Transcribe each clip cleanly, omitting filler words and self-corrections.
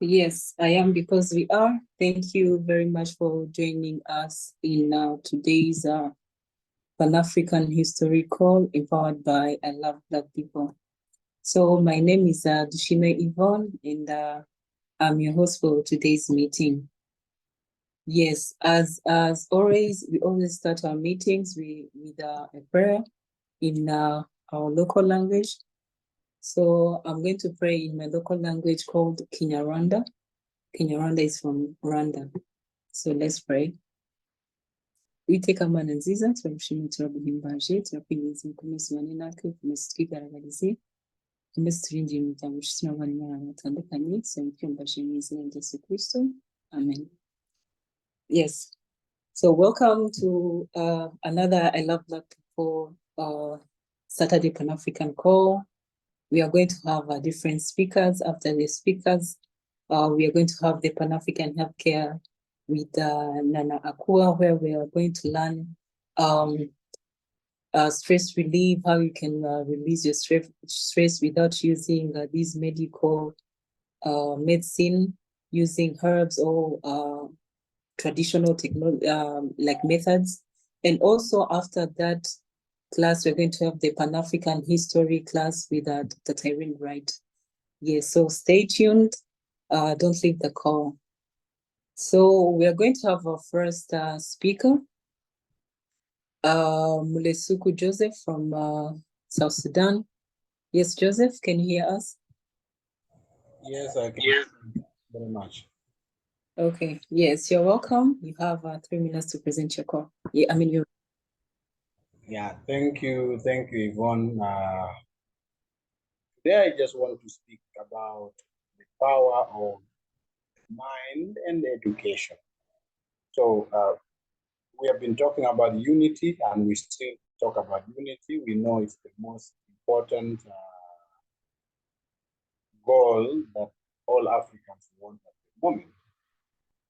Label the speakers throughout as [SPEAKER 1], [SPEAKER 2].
[SPEAKER 1] Yes, I am because we are. Thank you very much for joining us in today's Pan-African History Call, empowered by I Love Black People. So my name is Dushime Yvonne, and I'm your host for today's meeting. Yes, as always, we always start our meetings with a prayer in our local language. So I'm going to pray in my local language called Kinyarwanda. Kinyarwanda is from Rwanda. So let's pray. Uwiteka Mana nziza turagushimira turaguhimbaje turakwinginze mukomeze ubane natwe ukomeze twigaragarize ukomeze turindire imiryango inshuti n'abavandimwe n'abantu batandukanye twiyumbaje mu izina rya Yesu Kristo. Amen. Yes. So welcome to another I Love Black People Saturday Pan-African call. We are going to have different speakers. After the speakers, we are going to have the Pan-African Healthcare with Nana Akua, where we are going to learn stress relief, how you can release your stress without using these medical medicine, using herbs or traditional technology, like methods. And also after that class, we're going to have the Pan-African History class with Dr. Tyrene Wright. Yes, so stay tuned. Don't leave the call. So we are going to have our first speaker, Mulesuku Joseph from South Sudan. Yes, Joseph, can you hear us?
[SPEAKER 2] Yes, I can. Yes. Very much.
[SPEAKER 1] Okay, yes, you're welcome. You have 3 minutes to present your call. Yeah, I mean, you.
[SPEAKER 2] Yeah, thank you, Yvonne. Today I just want to speak about the power of mind and education. So we have been talking about unity, and we still talk about unity. We know it's the most important goal that all Africans want at the moment.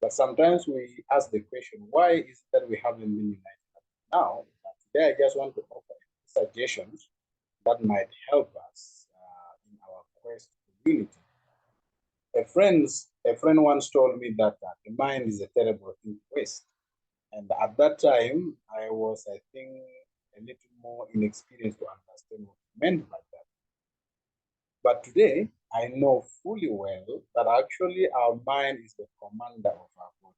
[SPEAKER 2] But sometimes we ask the question, why is it that we haven't been united now? Today I just want to offer suggestions that might help us in our quest for unity. A friend once told me that the mind is a terrible thing to waste. And at that time, I was, I think, a little more inexperienced to understand what he meant by that. But today, I know fully well that actually our mind is the commander of our body.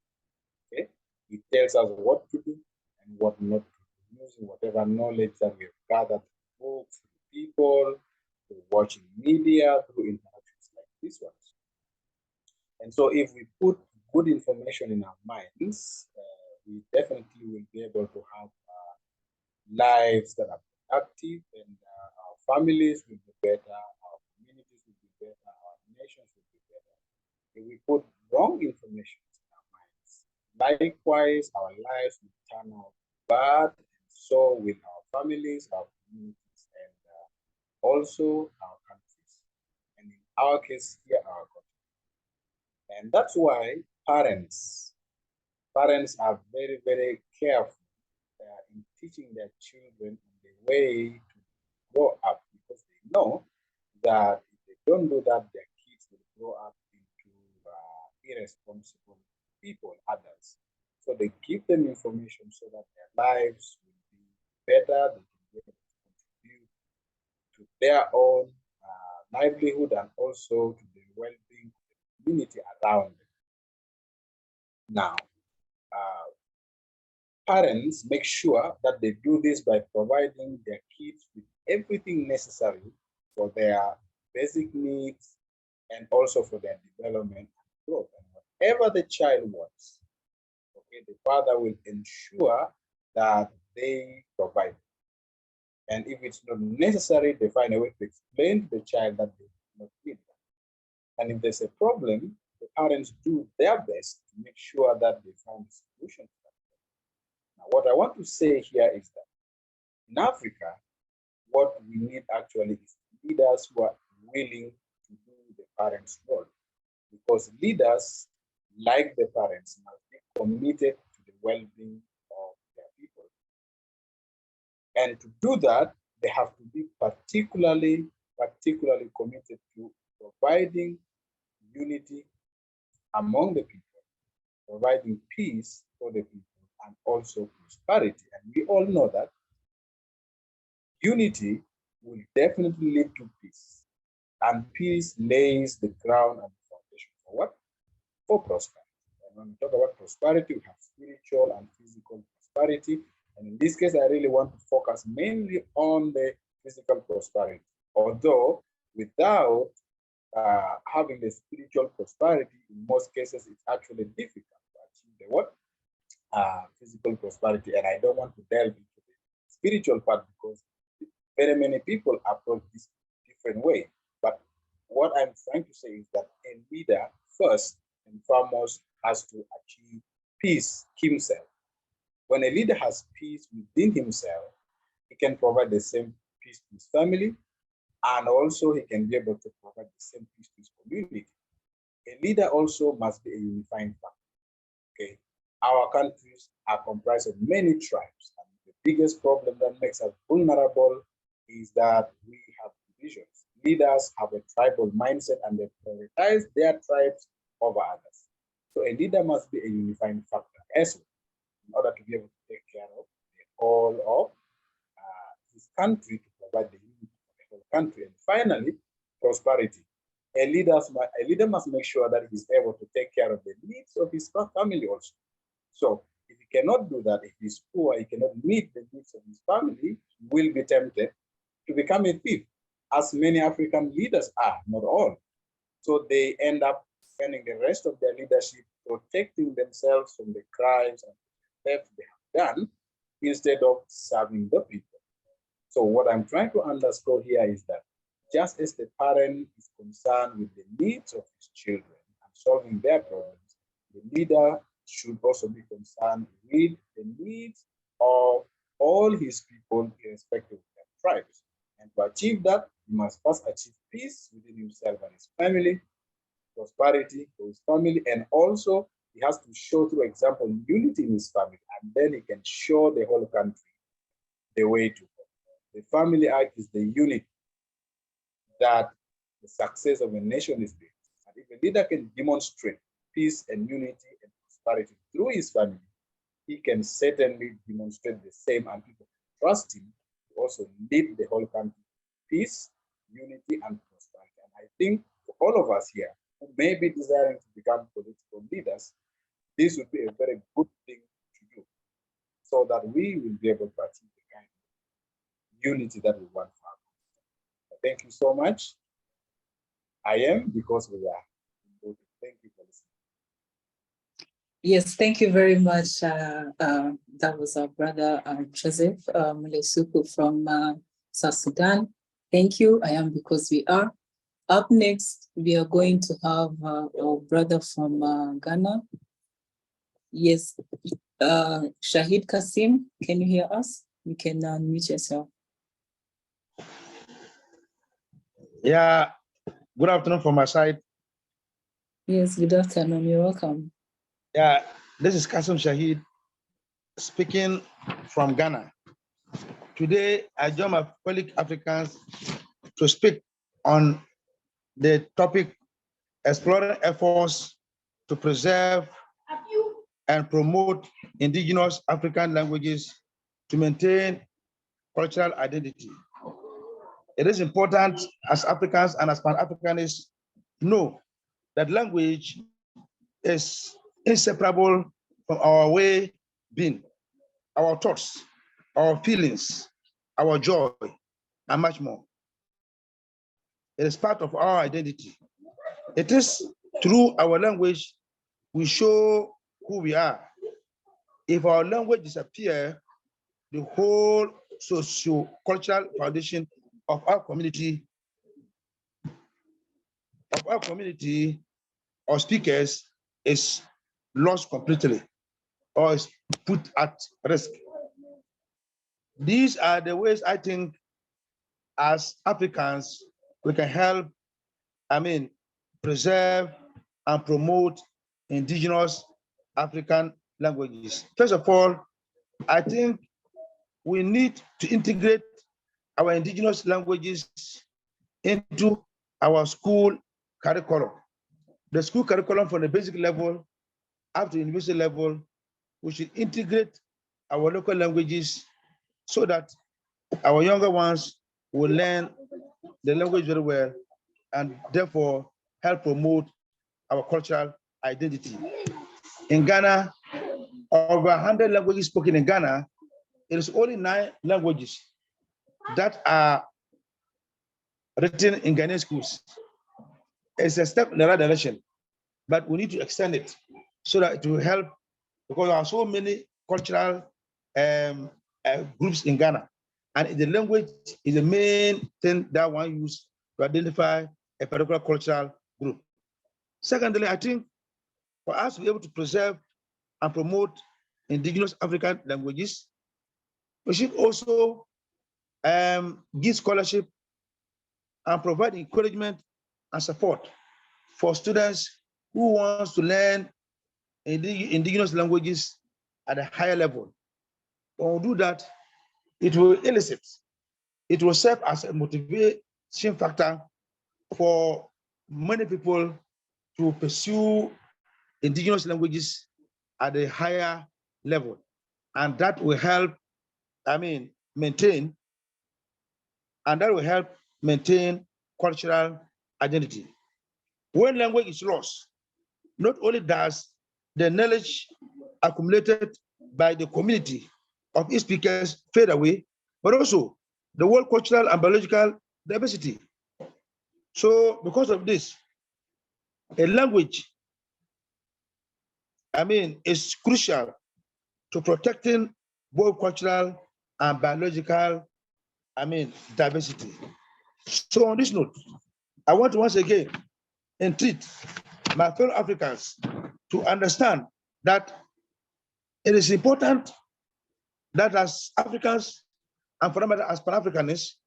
[SPEAKER 2] Okay? It tells us what to do and what not to do, using whatever knowledge that we have gathered through books, through people, through watching media, through interactions like this one. And so if we put good information in our minds, we definitely will be able to have lives that are productive, and our families will be better, our communities will be better, our nations will be better. If we put wrong information in our minds, likewise, our lives will turn out bad, and so will our families, our communities, and also our countries. And in our case here, our country. And that's why parents are very, very careful in teaching their children the way to grow up, because they know that if they don't do that, their kids will grow up into irresponsible people, adults. So they give them information so that their lives will be better, they can be able to contribute to their own livelihood and also to the well-being of the community around them. Now, parents make sure that they do this by providing their kids with everything necessary for their basic needs and also for their development and growth. And whatever the child wants, okay, the father will ensure that they provide. And if it's not necessary, they find a way to explain to the child that they do not need that. And if there's a problem, the parents do their best to make sure that they find a solution to that. Now, what I want to say here is that in Africa, what we need actually is leaders who are willing to do the parents' role. Because leaders, like the parents, must be committed to the well-being of their people. And to do that, they have to be particularly committed to providing unity among the people, providing peace for the people, and also prosperity. And we all know that unity will definitely lead to peace. And peace lays the ground and the foundation for what? For prosperity. And when we talk about prosperity, we have spiritual and physical prosperity. And in this case, I really want to focus mainly on the physical prosperity. Although without having the spiritual prosperity, in most cases, it's actually difficult to achieve the what? Physical prosperity. And I don't want to delve into the spiritual part because very many people approach this different way. But what I'm trying to say is that a leader, first and foremost, has to achieve peace himself. When a leader has peace within himself, he can provide the same peace to his family, and also he can be able to provide the same peace to his community. A leader also must be a unifying factor. Okay, our countries are comprised of many tribes, and the biggest problem that makes us vulnerable is that we have divisions. Leaders have a tribal mindset and they prioritize their tribes over others. So a leader must be a unifying factor as well in order to be able to take care of the whole of his country, to provide the unity for the whole country. And finally, prosperity. A leader must make sure that he's able to take care of the needs of his family also. So if he cannot do that, if he's poor, he cannot meet the needs of his family, he will be tempted to become a thief, as many African leaders are, not all. So they end up spending the rest of their leadership protecting themselves from the crimes and theft they have done instead of serving the people. So what I'm trying to underscore here is that just as the parent is concerned with the needs of his children and solving their problems, the leader should also be concerned with the needs of all his people, irrespective of their tribes. And to achieve that, he must first achieve peace within himself and his family, prosperity for his family, and also he has to show through example unity in his family, and then he can show the whole country the way to go. The family act is the unit that the success of a nation is built. And if a leader can demonstrate peace and unity and prosperity through his family, he can certainly demonstrate the same, and people trust him to also lead the whole country peace, unity, and prosperity. And I think for all of us here who may be desiring to become political leaders, this would be a very good thing to do so that we will be able to achieve the kind of unity that we want for our country. Thank you so much. I am because we are. Thank you for listening.
[SPEAKER 1] Yes, thank you very much. That was our brother Joseph Mulesuku from South Sudan. Thank you. I am because we are. Up next, we are going to have our brother from Ghana. Yes, Shahid Kasim, can you hear us? You can unmute yourself.
[SPEAKER 3] Yeah, good afternoon from my side.
[SPEAKER 1] Yes, good afternoon. You're welcome.
[SPEAKER 3] Yeah, this is Kasim Shahid speaking from Ghana. Today, I join my colleague Africans to speak on the topic exploring efforts to preserve and promote indigenous African languages to maintain cultural identity. It is important as Africans and as Pan-Africanists know that language is inseparable from our way being, our thoughts, our feelings, our joy, and much more. It is part of our identity. It is through our language we show who we are. If our language disappears, the whole socio-cultural foundation of our community or speakers is lost completely or is put at risk. These are the ways I think as Africans we can help, preserve and promote indigenous African languages. First of all, I think we need to integrate our indigenous languages into our school curriculum. the school curriculum from the basic level up to university level, we should integrate our local languages so that our younger ones will learn the language very well and therefore help promote our cultural identity. In Ghana, over 100 languages spoken in Ghana, it is only 9 languages that are written in Ghanaian schools. It's a step in the right direction, but we need to extend it so that it will help, because there are so many cultural groups in Ghana, and the language is the main thing that one use to identify a particular cultural group. Secondly, I think for us to be able to preserve and promote indigenous African languages, we should also give scholarship and provide encouragement and support for students who wants to learn indigenous languages at a higher level. When we do that, it will serve as a motivation factor for many people to pursue indigenous languages at a higher level. And that will help, maintain cultural identity. When language is lost, not only does the knowledge accumulated by the community of its speakers fade away, but also the world cultural and biological diversity. So because of this, a language, is crucial to protecting both cultural and biological, diversity. So on this note, I want to once again entreat my fellow Africans to understand that it is important that as Africans and for that as Pan-Africanists,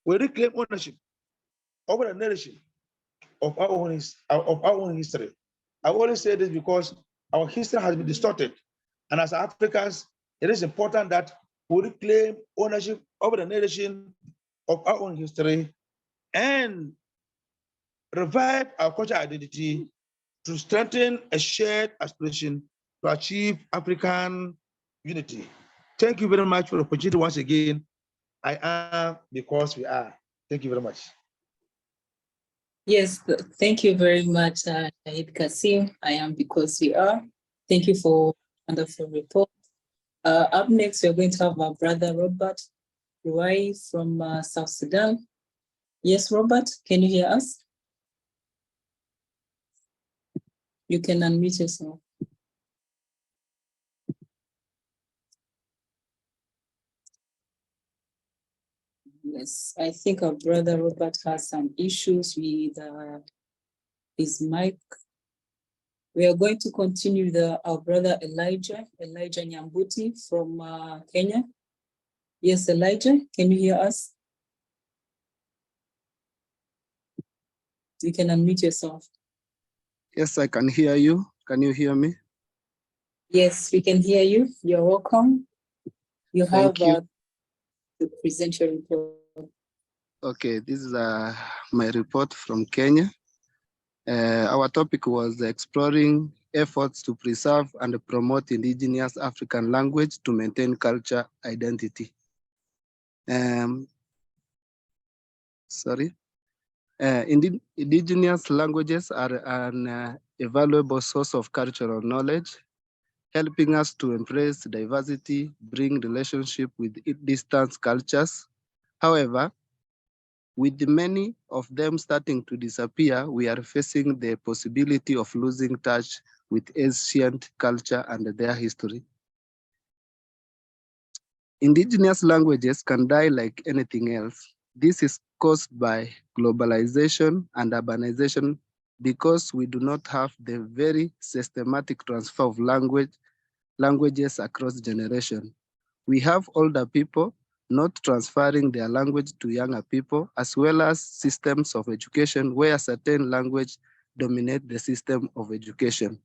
[SPEAKER 3] we reclaim ownership over the narration of our own history. I always say this because our history has been distorted. And as Africans, it is important that we reclaim ownership over the narration of our own history and revive our cultural identity to strengthen a shared aspiration to achieve African unity. Thank you very much for the opportunity once again. I am because we are. Thank you very much.
[SPEAKER 1] Yes, thank you very much, Shahid Kasim. I am because we are. Thank you for a wonderful report. Up next, we're going to have our brother Robert Ruai from South Sudan. Yes, Robert, can you hear us? You can unmute yourself. Yes, I think our brother Robert has some issues with his mic. We are going to continue with our brother Elijah Nyambuti from Kenya. Yes, Elijah, can you hear us? You can unmute yourself.
[SPEAKER 4] Yes, I can hear you. Can you hear me?
[SPEAKER 1] Yes, we can hear you. You're welcome. You have
[SPEAKER 4] Thank you.
[SPEAKER 1] to present your report.
[SPEAKER 4] Okay, this is my report from Kenya. Our topic was exploring efforts to preserve and promote indigenous African language to maintain culture identity. Indigenous languages are an invaluable source of cultural knowledge, helping us to embrace diversity, bring relationship with distant cultures. However, with many of them starting to disappear, we are facing the possibility of losing touch with ancient culture and their history. Indigenous languages can die like anything else. This is caused by globalization and urbanization because we do not have the very systematic transfer of languages across generations. We have older people not transferring their language to younger people, as well as systems of education where certain language dominate the system of education.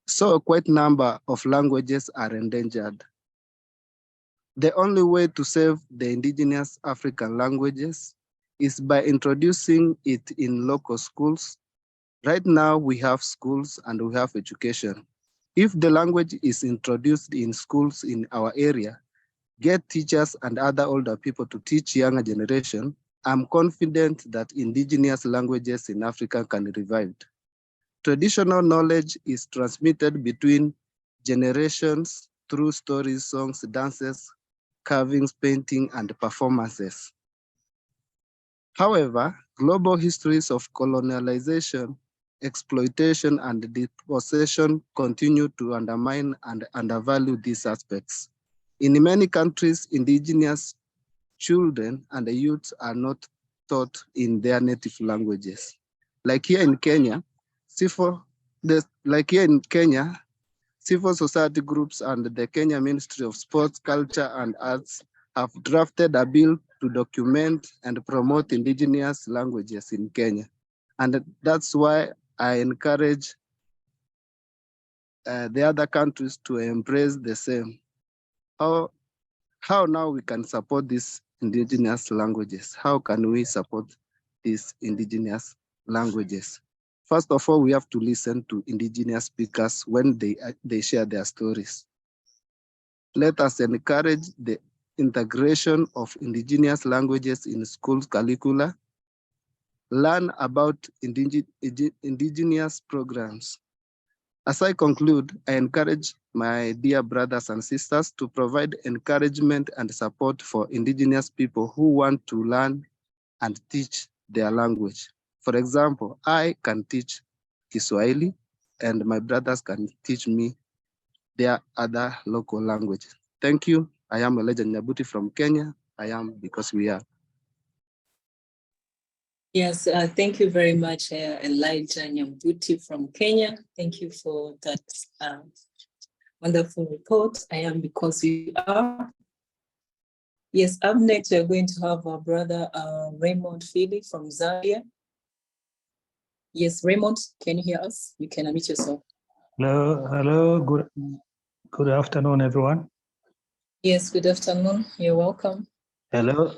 [SPEAKER 4] So a quite number of languages are endangered. The only way to save the indigenous African languages is by introducing it in local schools Right now, we have schools and we have education. If the language is introduced in schools in our area, get teachers and other older people to teach younger generation, I'm confident that indigenous languages in Africa can be revived. Traditional knowledge is transmitted between generations through stories, songs, dances, carvings, painting, and performances. However, global histories of colonialization, exploitation, and dispossession continue to undermine and undervalue these aspects. In many countries, indigenous children and the youth are not taught in their native languages. Like here in Kenya, civil, civil society groups and the Kenya Ministry of Sports, Culture and Arts have drafted a bill to document and promote indigenous languages in Kenya. And that's why I encourage the other countries to embrace the same. How now we can support these indigenous languages? How can we support these indigenous languages? First of all, we have to listen to indigenous speakers when they share their stories. Let us encourage the integration of indigenous languages in schools curricula. Learn about indigenous programs. As I conclude, I encourage my dear brothers and sisters to provide encouragement and support for indigenous people who want to learn and teach their language. For example, I can teach Kiswahili and my brothers can teach me their other local languages. Thank you. I am Elijah Nyabuti from Kenya. I am because we are.
[SPEAKER 1] Yes, thank you very much, Elijah Nyambuti from Kenya. Thank you for that wonderful report. I am because we are. Yes, up next, we're going to have our brother Raymond Philly from Zambia. Yes, Raymond, can you hear us? You can unmute yourself.
[SPEAKER 5] Hello, good afternoon, everyone.
[SPEAKER 1] Yes, good afternoon. You're welcome.
[SPEAKER 5] Hello,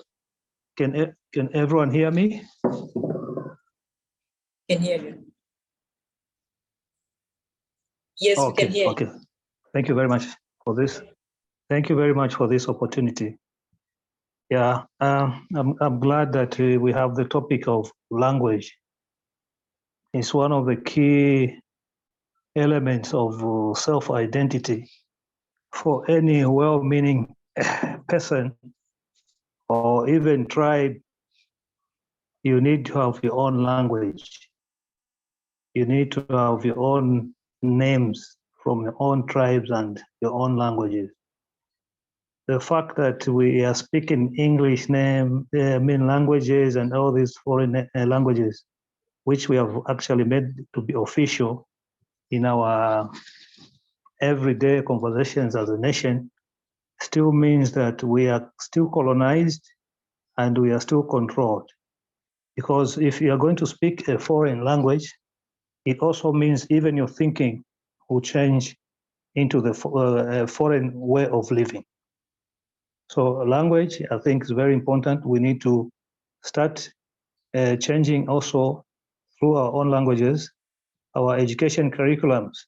[SPEAKER 5] can everyone hear me?
[SPEAKER 1] Can hear you. Yes, we can hear you.
[SPEAKER 5] Okay. Thank you very much for this. Thank you very much for this opportunity. Yeah, I'm glad that we have the topic of language. It's one of the key elements of self-identity for any well-meaning person or even tribe. You need to have your own language. You need to have your own names from your own tribes and your own languages. The fact that we are speaking English languages and all these foreign languages, which we have actually made to be official in our everyday conversations as a nation, still means that we are still colonized and we are still controlled. Because if you are going to speak a foreign language, it also means even your thinking will change into the foreign way of living. So language, I think, is very important. We need to start changing also through our own languages, our education curriculums.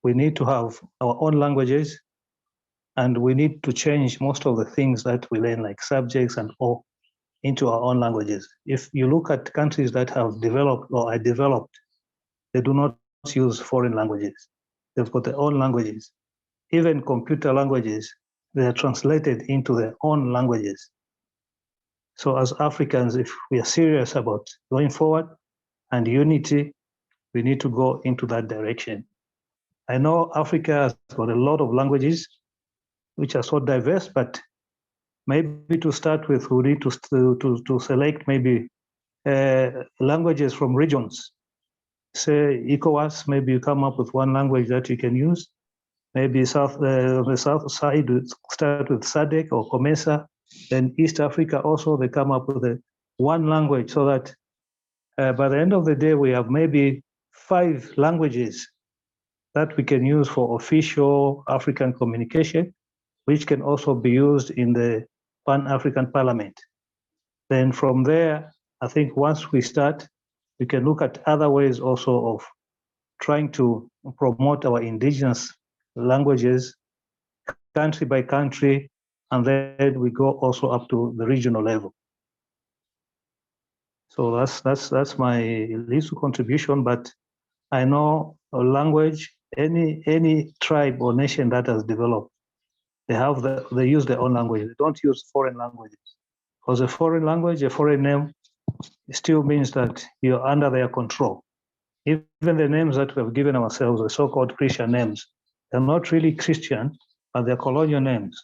[SPEAKER 5] We need to have our own languages, and we need to change most of the things that we learn, like subjects and all, into our own languages. If you look at countries that have developed or are developed, they do not use foreign languages. They've got their own languages. Even computer languages, they are translated into their own languages. So as Africans, if we are serious about going forward and unity, we need to go into that direction. I know Africa has got a lot of languages which are so diverse, but maybe to start with, we need to select maybe languages from regions. Say ECOWAS, maybe you come up with one language that you can use. Maybe on the south side, start with SADC or COMESA. Then East Africa also, they come up with one language so that by the end of the day, we have maybe 5 languages that we can use for official African communication, which can also be used in the Pan-African Parliament. Then from there, I think once we start, we can look at other ways also of trying to promote our indigenous languages country by country, and then we go also up to the regional level. So that's my little contribution, but I know a language, any tribe or nation that has developed, they use their own language. They don't use foreign languages. Because a foreign language, a foreign name, still means that you're under their control. Even the names that we have given ourselves, the so-called Christian names, they're not really Christian, but they're colonial names.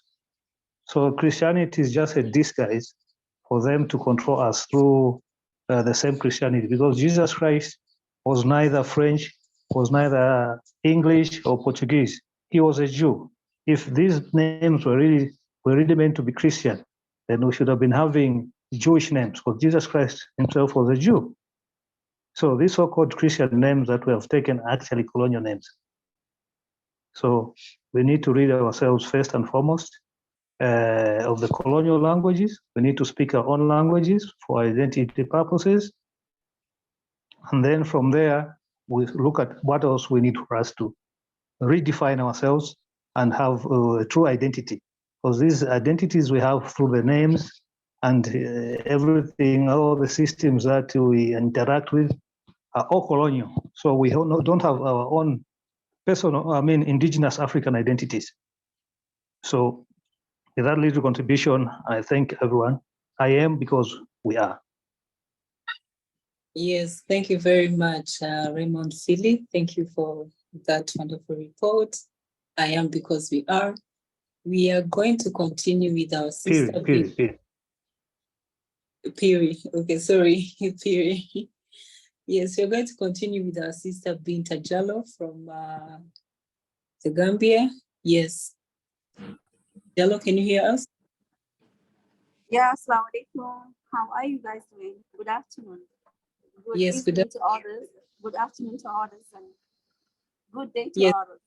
[SPEAKER 5] So Christianity is just a disguise for them to control us through the same Christianity, because Jesus Christ was neither French, was neither English or Portuguese. He was a Jew. If these names were really meant to be Christian, then we should have been having Jewish names, because Jesus Christ himself was a Jew. So these so-called Christian names that we have taken are actually colonial names. So we need to read ourselves first and foremost of the colonial languages. We need to speak our own languages for identity purposes. And then from there, we look at what else we need for us to redefine ourselves and have a true identity. Because these identities we have through the names and everything, all the systems that we interact with are all colonial. So we don't have our own personal, indigenous African identities. So with that little contribution, I thank everyone. I am because we are.
[SPEAKER 1] Yes, thank you very much, Raymond Philly. Thank you for that wonderful report. I am because we are. We are going to continue with our sister. Piri. Okay, sorry, Piri. Yes, we're going to continue with our sister Binta Jallo from the Gambia. Yes. Jallo, can you hear us?
[SPEAKER 6] Yeah, assalamu alaikum. How are you guys doing? Good afternoon. Good
[SPEAKER 1] Yes,
[SPEAKER 6] evening to others. Good afternoon to others, and good day to
[SPEAKER 1] yes.
[SPEAKER 6] others.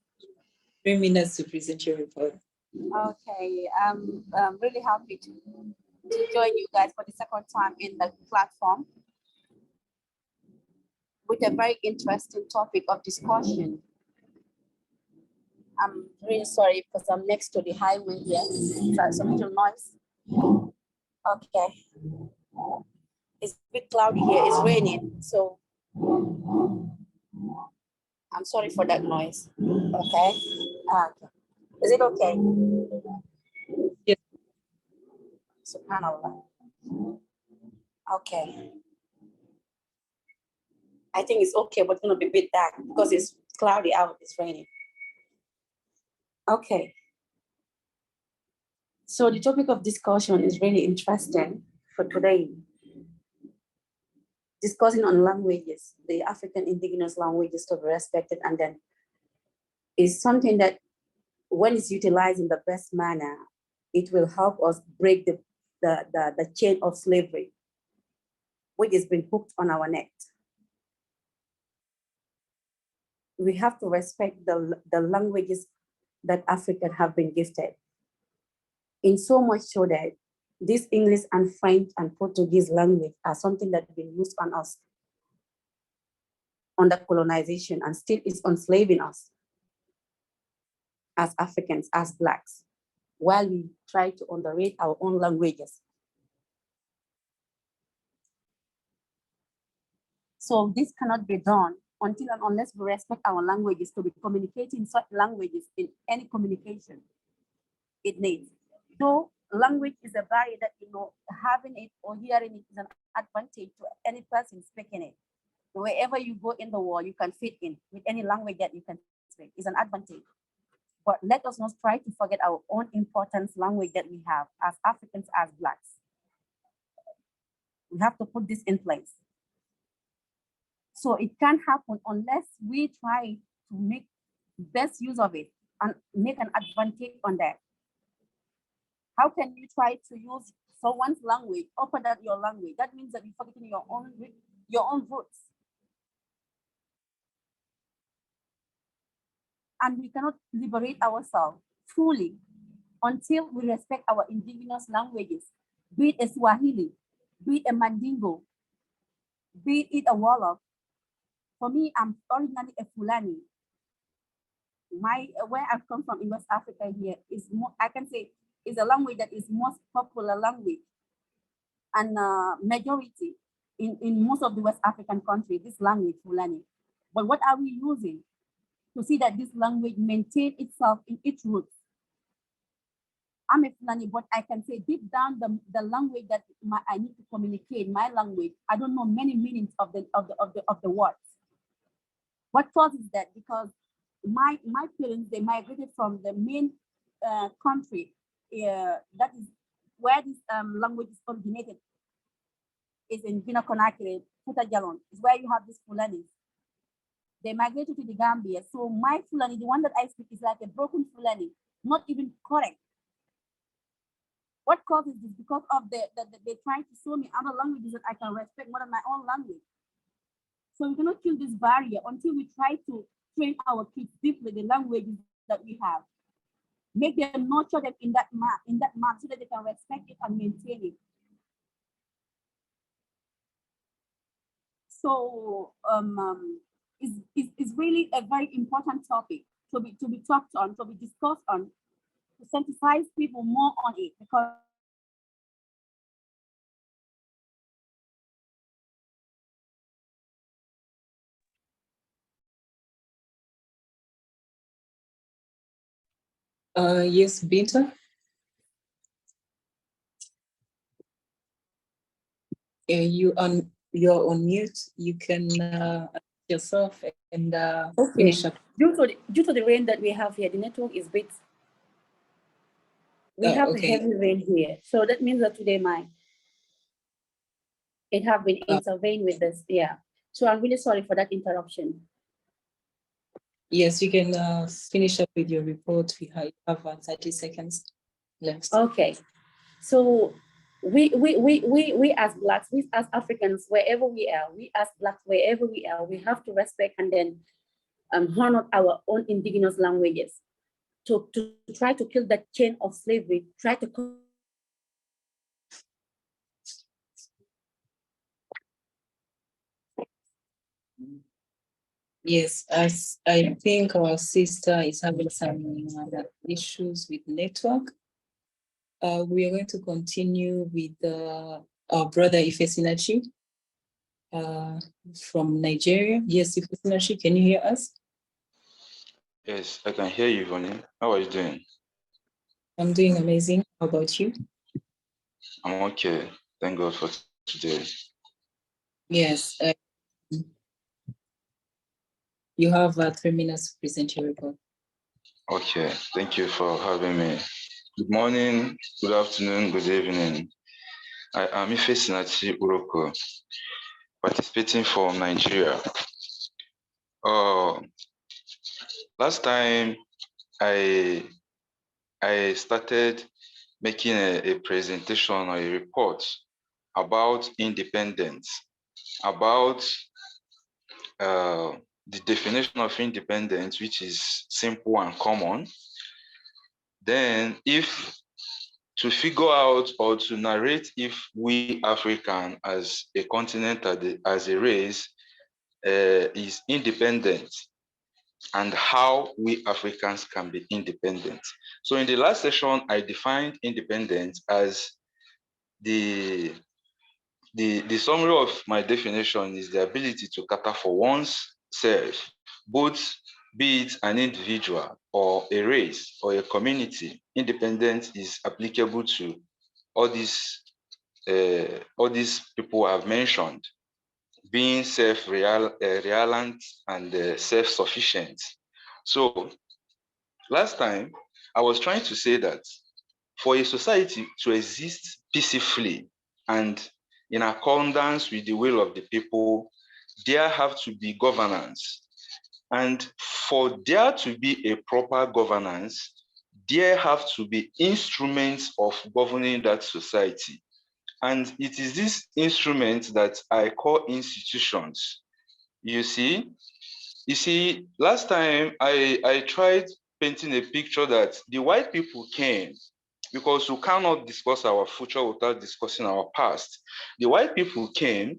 [SPEAKER 1] 3 minutes to present your report.
[SPEAKER 6] Okay, I'm really happy to join you guys for the second time in the platform with a very interesting topic of discussion. I'm really sorry because I'm next to the highway here. So some little noise. Okay. It's a bit cloudy here. It's raining. So I'm sorry for that noise. Okay. Is it okay?
[SPEAKER 1] Yes.
[SPEAKER 6] Subhanallah. Okay. I think it's okay, but it's gonna be a bit dark because it's cloudy out, it's raining. Okay. So the topic of discussion is really interesting for today. Discussing on languages, the African indigenous languages to be respected, and then is something that when it's utilized in the best manner, it will help us break the chain of slavery, which has been hooked on our neck. We have to respect the languages that Africans have been gifted. In so much so that this English and French and Portuguese language are something that has been used on us under colonization and still is enslaving us as Africans, as Blacks, while we try to underrate our own languages. So this cannot be done until and unless we respect our languages to be communicating such languages in any communication it needs. Though language is a barrier that, having it or hearing it is an advantage to any person speaking it. Wherever you go in the world, you can fit in with any language that you can speak. Is an advantage. But let us not try to forget our own important language that we have as Africans, as Blacks. We have to put this in place. So it can't happen unless we try to make best use of it and make an advantage on that. How can you try to use someone's language other than your language? That means that you're forgetting your own roots. And we cannot liberate ourselves fully until we respect our indigenous languages, be it a Swahili, be it a Mandingo, be it a Wolof. For me, I'm originally a Fulani. Where I've come from in West Africa here is more, I can say, is a language that is most popular language and majority in most of the West African countries, this language, Fulani. But what are we using to see that this language maintain itself in its roots? I'm a Fulani, but I can say deep down the language that I need to communicate, my language, I don't know many meanings of the words. What causes that? Because my parents, they migrated from the main country that is where this language is originated, is in Guinea Conakry, Futa Jalon, is where you have these Fulani. They migrated to the Gambia. So my Fulani, the one that I speak, is like a broken Fulani, not even correct. What causes this? Because of they trying to show me other languages that I can respect more than my own language. So we cannot kill this barrier until we try to train our kids deeply the languages that we have. Make them nurture them in that manner so that they can respect it and maintain it. So it's really a very important topic to be talked on, to be discussed on, to sensitize people more on it, because
[SPEAKER 1] yes, Binta. You're on mute. You can yourself and finish up.
[SPEAKER 6] Due to the rain that we have here, the network is bit. We have
[SPEAKER 1] Okay.
[SPEAKER 6] heavy rain here, so that means that today it have been intervened with this. Yeah. So I'm really sorry for that interruption.
[SPEAKER 1] Yes, you can finish up with your report. We have 30 seconds left.
[SPEAKER 6] Okay. So we as Blacks, we as Africans, wherever we are, we as Blacks, wherever we are, we have to respect and then honor our own indigenous languages to try to kill that chain of slavery, try to
[SPEAKER 1] Yes, as I think our sister is having some issues with network. We are going to continue with our brother Ifesinachi from Nigeria. Yes, Ifesinachi, can you hear us?
[SPEAKER 7] Yes, I can hear you, Vonnie. How are you doing?
[SPEAKER 1] I'm doing amazing. How about you?
[SPEAKER 7] I'm okay. Thank God for today.
[SPEAKER 1] Yes. You have 3 minutes to present your report.
[SPEAKER 7] Okay, thank you for having me. Good morning, good afternoon, good evening. I am Ifesinachi Uroko, participating from Nigeria. Last time I started making a presentation or a report about independence, about the definition of independence, which is simple and common. Then if to figure out or to narrate if we African as a continent, as a race, is independent, and how we Africans can be independent. So in the last session, I defined independence as the summary of my definition is the ability to cater for one's self, both be it an individual or a race or a community. Independence is applicable to all these people I've mentioned, being self-reliant and self-sufficient. So last time, I was trying to say that for a society to exist peacefully and in accordance with the will of the people, there have to be governance. And for there to be a proper governance, there have to be instruments of governing that society. And it is this instrument that I call institutions. You see, last time I tried painting a picture that the white people came, because we cannot discuss our future without discussing our past. The white people came,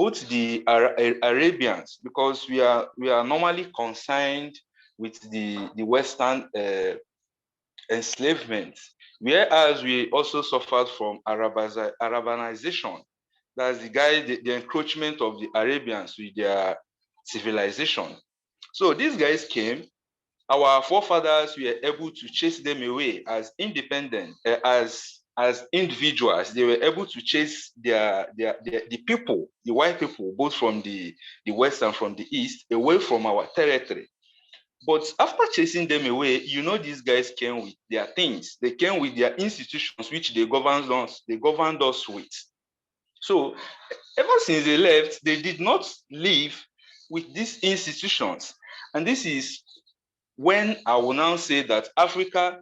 [SPEAKER 7] both the Arabians, because we are normally concerned with the Western enslavement, whereas we also suffered from Arabanization. That's the encroachment of the Arabians with their civilization. So these guys came. Our forefathers were able to chase them away as independent, as individuals. They were able to chase the people, the white people, both from the west and from the east, away from our territory. But after chasing them away, you know, these guys came with their things. They came with their institutions, which they governed us with. So ever since they left, they did not live with these institutions. And this is when I will now say that Africa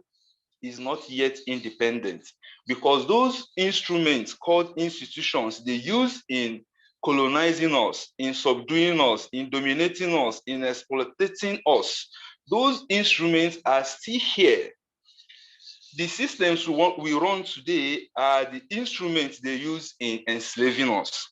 [SPEAKER 7] is not yet independent, because those instruments called institutions they use in colonizing us, in subduing us, in dominating us, in exploiting us, those instruments are still here. The systems we run today are the instruments they use in enslaving us.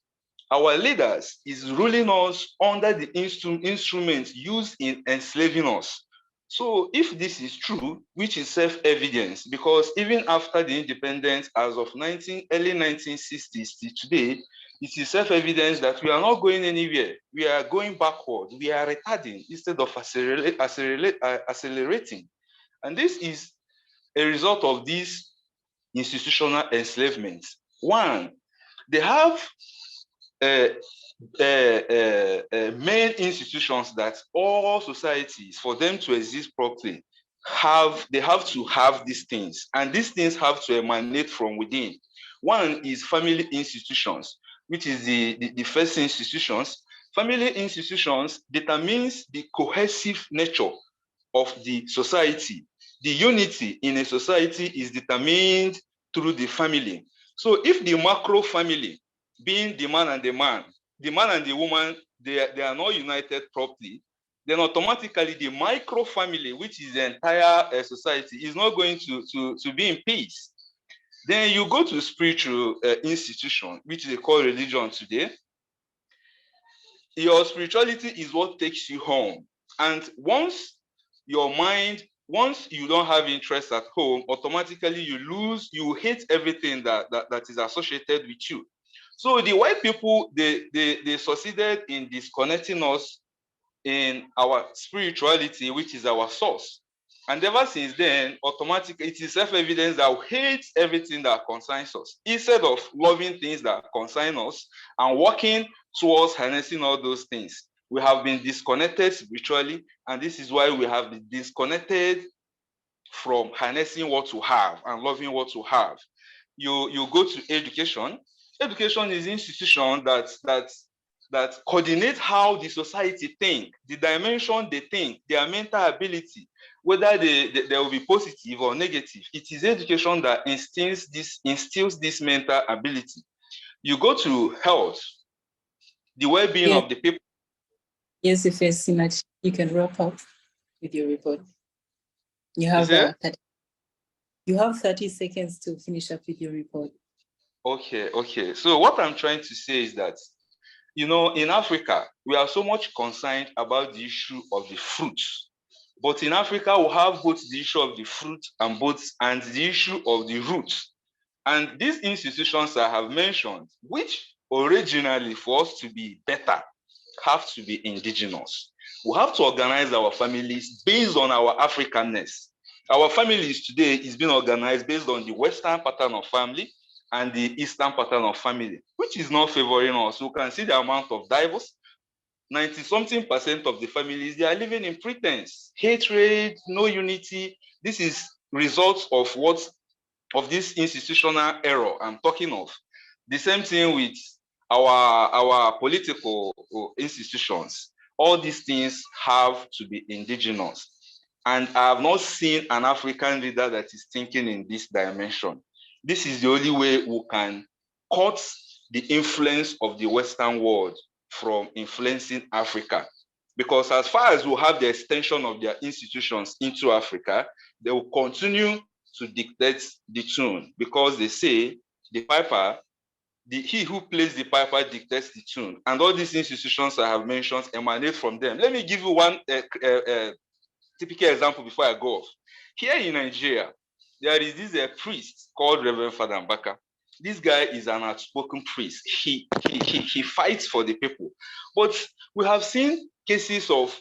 [SPEAKER 7] Our leaders is ruling us under the instruments used in enslaving us. So if this is true, which is self-evident, because even after the independence as of early 1960s to today, it is self-evident that we are not going anywhere. We are going backward. We are retarding instead of accelerating. And this is a result of this institutional enslavement. One, they have main institutions that all societies, for them to exist properly, they have to have these things, and these things have to emanate from within. One is family institutions, which is the first institutions. Family institutions determines the cohesive nature of the society. The unity in a society is determined through the family. So if the macro family, being the man and the woman, they are not united properly, then automatically the micro family, which is the entire society, is not going to be in peace. Then you go to spiritual institution, which they call religion today. Your spirituality is what takes you home. And once you don't have interest at home, automatically you hate everything that is associated with you. So the white people, they succeeded in disconnecting us in our spirituality, which is our source. And ever since then, automatically, it is self-evident that we hate everything that concerns us, instead of loving things that concern us and working towards harnessing all those things. We have been disconnected spiritually, and this is why we have been disconnected from harnessing what to have and loving what to have. You go to education. Education is an institution that coordinates how the society think, the dimension they think, their mental ability, whether they will be positive or negative. It is education that instills this mental ability. You go to health, the well-being of the people.
[SPEAKER 1] Yes, if it's much, you can wrap up with your report. You have 30 seconds to finish up with your report.
[SPEAKER 7] Okay. So what I'm trying to say is that, in Africa, we are so much concerned about the issue of the fruits. But in Africa, we have both the issue of the fruit and the issue of the roots. And these institutions I have mentioned, which originally for us to be better, have to be indigenous. We have to organize our families based on our Africanness. Our families today is being organized based on the Western pattern of family and the Eastern pattern of family, which is not favoring us. You can see the amount of divorce. 90-something% of the families, they are living in pretense, hatred, no unity. This is results of this institutional error I'm talking of. The same thing with our political institutions. All these things have to be indigenous. And I have not seen an African leader that is thinking in this dimension. This is the only way we can cut the influence of the Western world from influencing Africa. Because as far as we have the extension of their institutions into Africa, they will continue to dictate the tune, because they say the piper he who plays the piper dictates the tune, and all these institutions I have mentioned emanate from them. Let me give you one typical example before I go off. Here in Nigeria, there is this priest called Reverend Father Mbaka. This guy is an outspoken priest. He fights for the people. But we have seen cases of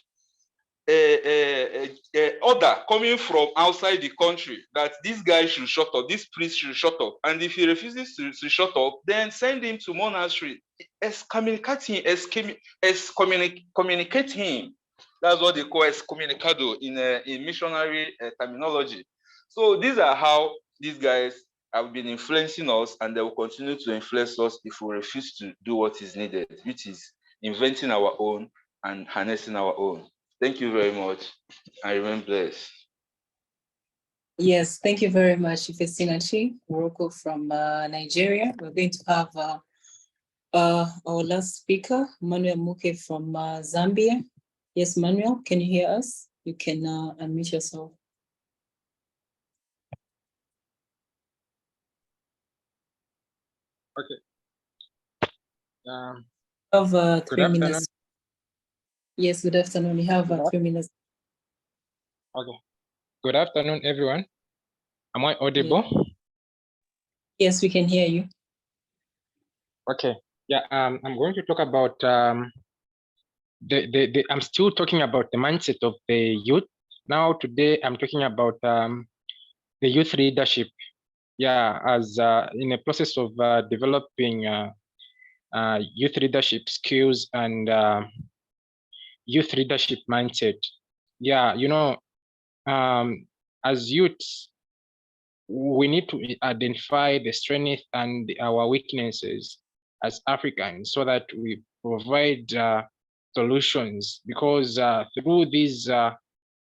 [SPEAKER 7] order coming from outside the country that this guy should shut up, this priest should shut up. And if he refuses to shut up, then send him to monastery, excommunicate him. That's what they call excommunicado in missionary terminology. So these are how these guys have been influencing us, and they will continue to influence us if we refuse to do what is needed, which is inventing our own and harnessing our own. Thank you very much. I remain blessed.
[SPEAKER 1] Yes, thank you very much, Ifesinachi Morocco from Nigeria. We're going to have our last speaker, Manuel Muke from Zambia. Yes, Manuel, can you hear us? You can unmute yourself.
[SPEAKER 8] Okay.
[SPEAKER 1] Have 3 minutes. Yes, good afternoon. You have 3 minutes.
[SPEAKER 8] Okay. Good afternoon, everyone. Am I audible?
[SPEAKER 1] Yes, we can hear you.
[SPEAKER 8] Okay. Yeah. I'm going to talk about I'm still talking about the mindset of the youth. Now today I'm talking about the youth leadership. Yeah, as in a process of developing youth leadership skills and youth leadership mindset. Yeah, you know, as youths, we need to identify the strengths and our weaknesses as Africans so that we provide solutions, because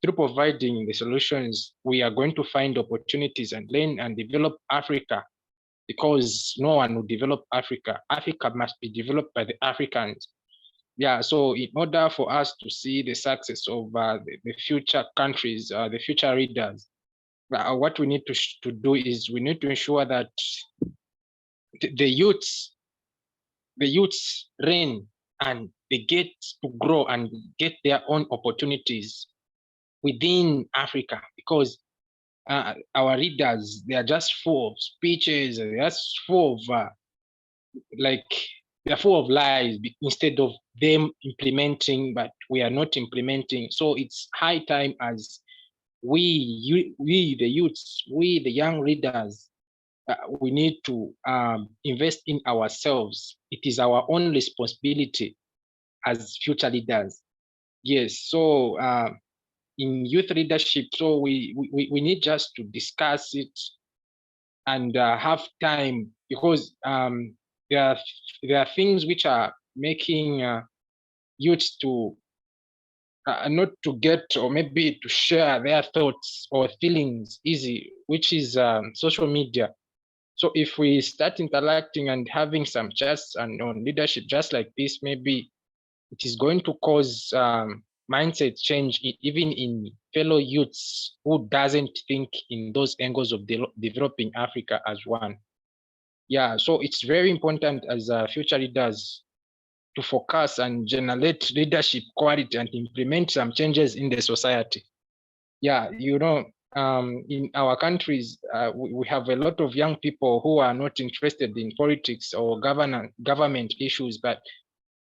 [SPEAKER 8] through providing the solutions, we are going to find opportunities and learn and develop Africa, because no one will develop Africa. Africa must be developed by the Africans. Yeah, so in order for us to see the success of the future countries, the future leaders, what we need to do is we need to ensure that the youths reign and they get to grow and get their own opportunities within Africa, because our leaders, they are just full of speeches, they're just full of they're full of lies instead of them implementing, but we are not implementing. So it's high time as we the youths, we the young leaders, we need to invest in ourselves. It is our own responsibility as future leaders. Yes, so in youth leadership, so we need just to discuss it and have time, because there are things which are making youths to not to get, or maybe to share their thoughts or feelings easy, which is social media. So if we start interacting and having some chats and on leadership just like this, maybe it is going to cause mindset change even in fellow youths who doesn't think in those angles of developing Africa as one. Yeah, so it's very important as future leaders to focus and generate leadership quality and implement some changes in the society. Yeah, you know, in our countries, we have a lot of young people who are not interested in politics or government issues, but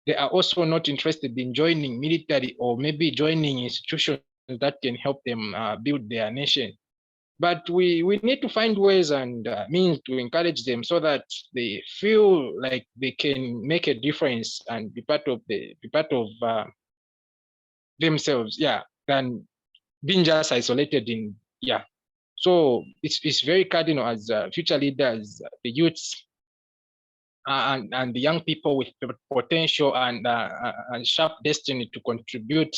[SPEAKER 8] they are also not interested in joining military or maybe joining institutions that can help them build their nation. But we need to find ways and means to encourage them so that they feel like they can make a difference and be part of themselves. Yeah, than being just isolated in. Yeah, so it's very cardinal as future leaders, the youths and the young people with potential and sharp destiny to contribute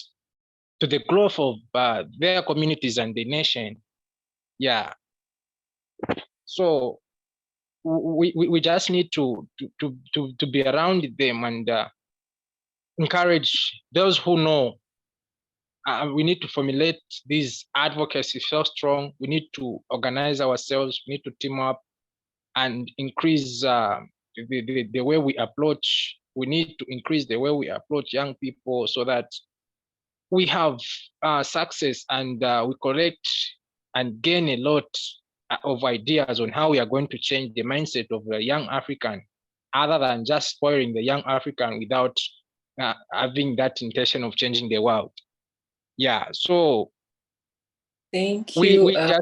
[SPEAKER 8] to the growth of their communities and the nation. Yeah. So we just need to be around them and encourage those who know. We need to formulate these advocacy so strong. We need to organize ourselves. We need to team up and increase the way we approach. We need to increase the way we approach young people so that we have success and we collect and gain a lot of ideas on how we are going to change the mindset of the young African, other than just spoiling the young African without having that intention of changing the world. Yeah, so
[SPEAKER 1] Thank you.
[SPEAKER 8] we just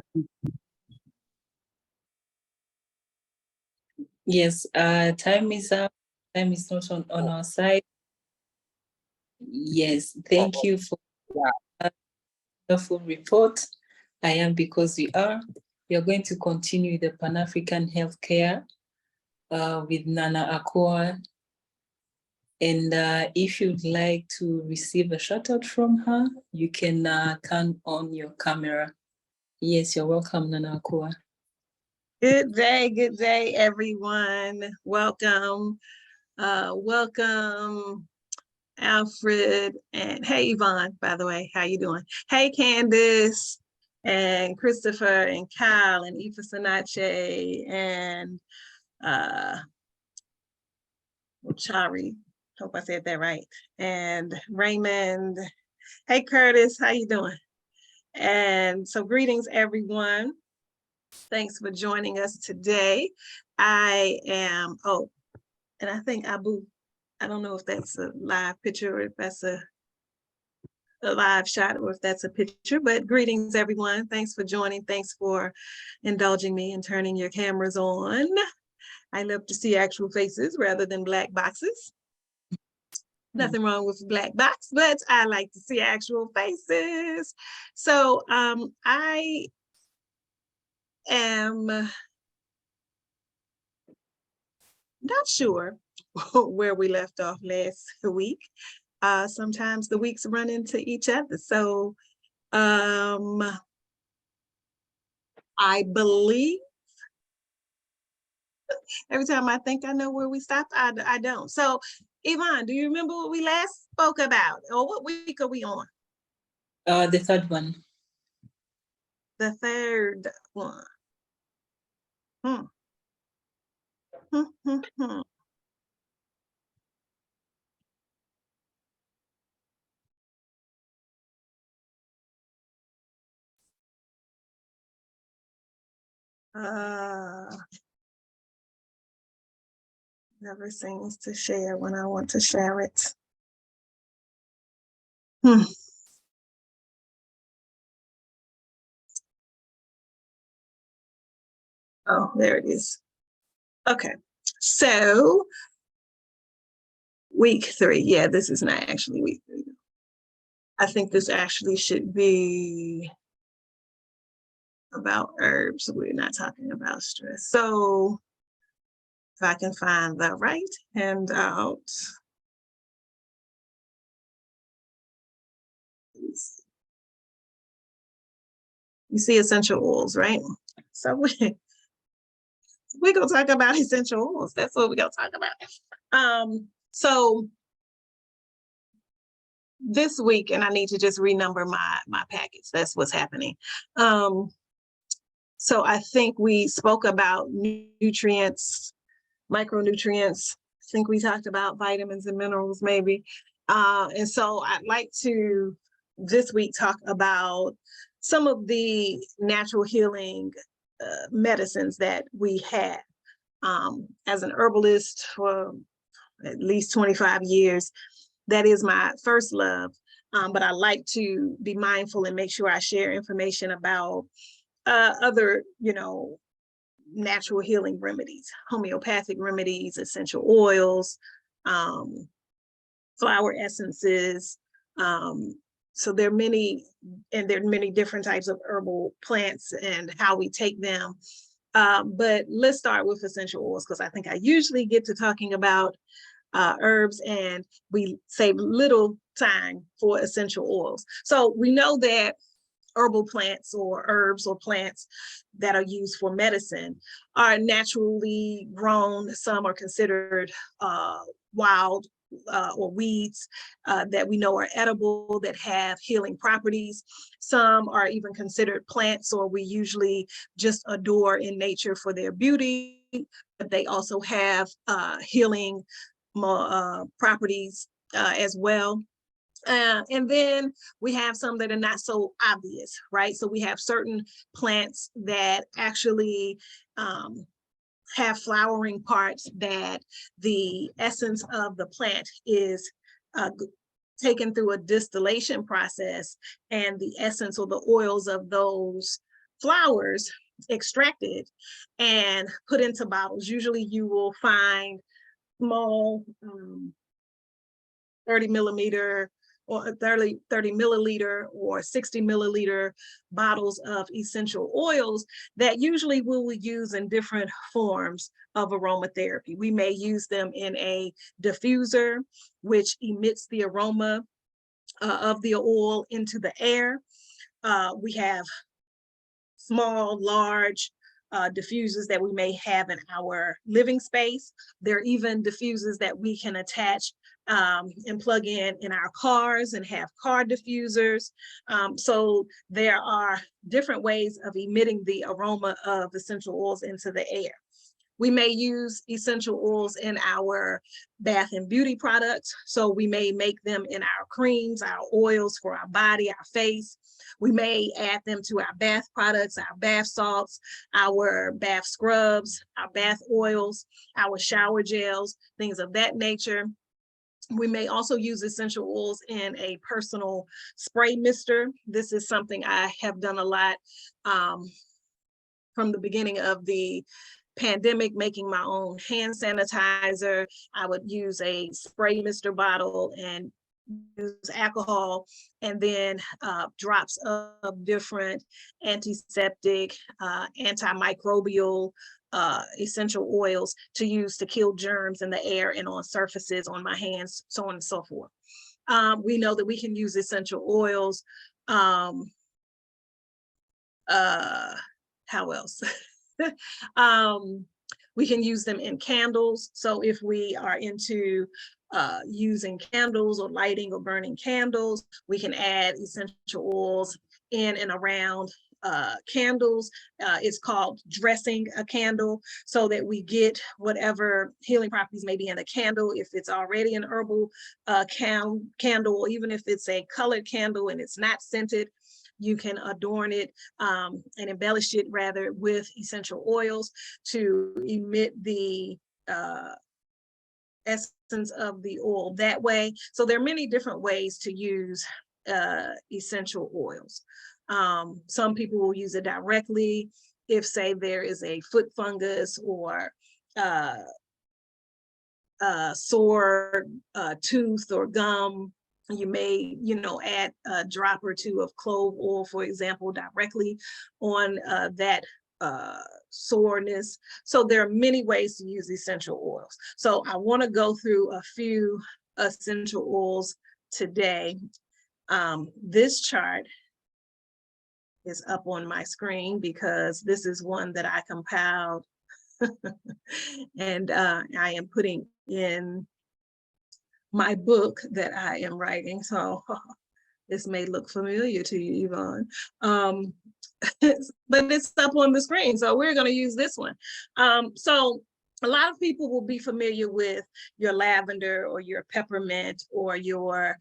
[SPEAKER 1] Yes, time is up. Time is not on our side. Yes, thank you for a wonderful report. I am because we are. We are going to continue the Pan-African healthcare with Nana Akua. And if you'd like to receive a shout out from her, you can turn on your camera. Yes, you're welcome, Nana Akua.
[SPEAKER 9] Good day, everyone. Welcome. Welcome, Alfred, and hey, Yvonne, by the way, how you doing? Hey, Candace, and Christopher, and Kyle, and Ifa Sanache, and Chari, hope I said that right, and Raymond. Hey, Curtis, how you doing? And so greetings, everyone. Thanks for joining us today. I am, oh, and I think Abu, I don't know if that's a live picture or if that's a live shot or if that's a picture, but greetings, everyone. Thanks for joining. Thanks for indulging me and turning your cameras on. I love to see actual faces rather than black boxes. Nothing wrong with black box, but I like to see actual faces. So I am not sure where we left off last week. Sometimes the weeks run into each other. So I believe every time I think I know where we stopped, I don't. So Yvonne, do you remember what we last spoke about? Or what week are we on?
[SPEAKER 1] The third one.
[SPEAKER 9] The third one. Never seems to share when I want to share it. Oh, there it is. Okay, so week 3. Yeah, this is not actually week 3. I think this actually should be about herbs. We're not talking about stress. So if I can find the right handout. You see essential oils, right? So we're gonna talk about essential oils. That's what we're gonna talk about. So this week, and I need to just renumber my packets. That's what's happening. So I think we spoke about nutrients, micronutrients. I think we talked about vitamins and minerals maybe. And so I'd like to this week talk about some of the natural healing medicines that we have. As an herbalist for at least 25 years, that is my first love. But I like to be mindful and make sure I share information about other, natural healing remedies, homeopathic remedies, essential oils, flower essences. So there are many, and there are many different types of herbal plants and how we take them. But let's start with essential oils, because I think I usually get to talking about herbs and we save little time for essential oils. So we know that herbal plants or herbs or plants that are used for medicine are naturally grown. Some are considered wild or weeds that we know are edible, that have healing properties. Some are even considered plants, or we usually just adore in nature for their beauty but they also have healing properties as well. And then we have some that are not so obvious, right? So we have certain plants that actually have flowering parts that the essence of the plant is taken through a distillation process, and the essence or the oils of those flowers extracted and put into bottles. Usually you will find small 30 milliliter or 30 milliliter or 60 milliliter bottles of essential oils that usually we will use in different forms of aromatherapy. We may use them in a diffuser, which emits the aroma of the oil into the air. We have small, large diffusers that we may have in our living space. There are even diffusers that we can attach and plug in our cars and have car diffusers. So there are different ways of emitting the aroma of essential oils into the air. We may use essential oils in our bath and beauty products. So we may make them in our creams, our oils for our body, our face. We may add them to our bath products, our bath salts, our bath scrubs, our bath oils, our shower gels, things of that nature. We may also use essential oils in a personal spray mister. This is something I have done a lot from the beginning of the pandemic, making my own hand sanitizer. I would use a spray mister bottle and use alcohol, and then drops of different antiseptic, antimicrobial essential oils to use to kill germs in the air and on surfaces, on my hands, so on and so forth. We know that we can use essential oils. How else? We can use them in candles. So if we are into using candles or lighting or burning candles, we can add essential oils in and around candles. It's called dressing a candle, so that we get whatever healing properties may be in a candle. If it's already an herbal candle, or even if it's a colored candle and it's not scented, you can adorn it and embellish it rather with essential oils to emit the essence of the oil that way. So there are many different ways to use essential oils. Some people will use it directly if, say, there is a foot fungus or sore tooth or gum. You may, add a drop or two of clove oil, for example, directly on that soreness. So there are many ways to use essential oils. So I want to go through a few essential oils today. This chart is up on my screen because this is one that I compiled and I am putting in my book that I am writing. So this may look familiar to you, Yvonne, but it's up on the screen. So we're going to use this one. So a lot of people will be familiar with your lavender or your peppermint or your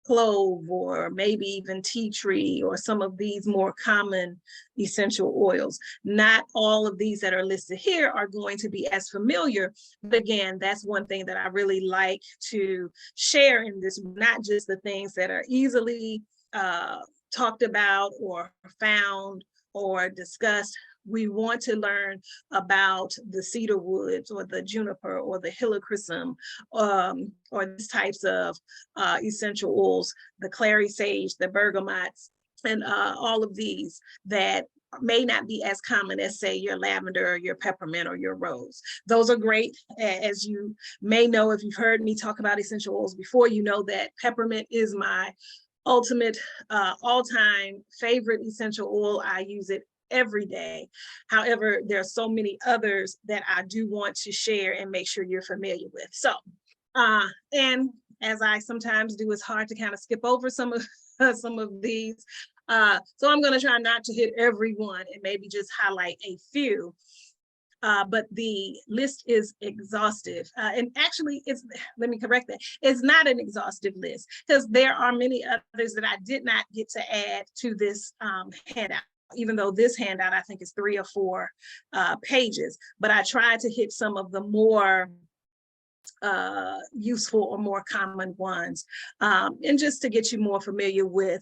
[SPEAKER 9] clove, or maybe even tea tree, or some of these more common essential oils. Not all of these that are listed here are going to be as familiar, but again, that's one thing that I really like to share in this, not just the things that are easily talked about or found or discussed. We want to learn about the cedar woods or the juniper or the helichrysum, or these types of essential oils, the clary sage, the bergamots, and all of these that may not be as common as, say, your lavender or your peppermint or your rose. Those are great. As you may know, if you've heard me talk about essential oils before, you know that peppermint is my ultimate all-time favorite essential oil. I use it every day. However, there are so many others that I do want to share and make sure you're familiar with. So, and as I sometimes do, it's hard to kind of skip over some of these. So I'm going to try not to hit everyone and maybe just highlight a few. But the list is exhaustive. And actually, let me correct that. It's not an exhaustive list because there are many others that I did not get to add to this handout, even though this handout I think is 3 or 4 pages. But I tried to hit some of the more useful or more common ones, and just to get you more familiar with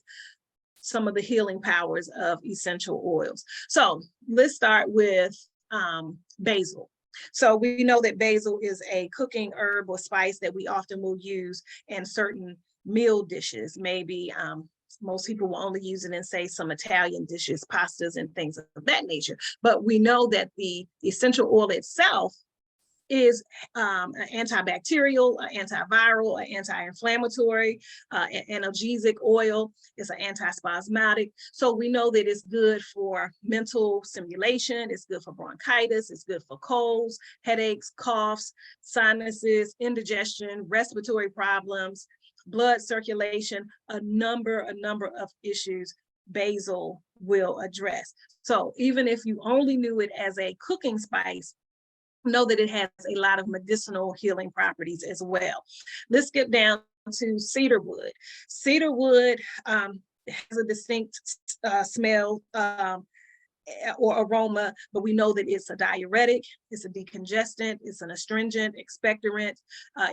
[SPEAKER 9] some of the healing powers of essential oils. So let's start with basil. So we know that basil is a cooking herb or spice that we often will use in certain meal dishes. Maybe most people will only use it in, say, some Italian dishes, pastas and things of that nature. But we know that the essential oil itself is an antibacterial, an antiviral, an anti-inflammatory, an analgesic oil. It's an antispasmodic. So we know that it's good for mental stimulation. It's good for bronchitis. It's good for colds, headaches, coughs, sinuses, indigestion, respiratory problems, blood circulation, a number of issues basil will address. So even if you only knew it as a cooking spice, know that it has a lot of medicinal healing properties as well. Let's skip down to cedarwood. Cedarwood has a distinct smell or aroma, but we know that it's a diuretic, it's a decongestant, it's an astringent, expectorant,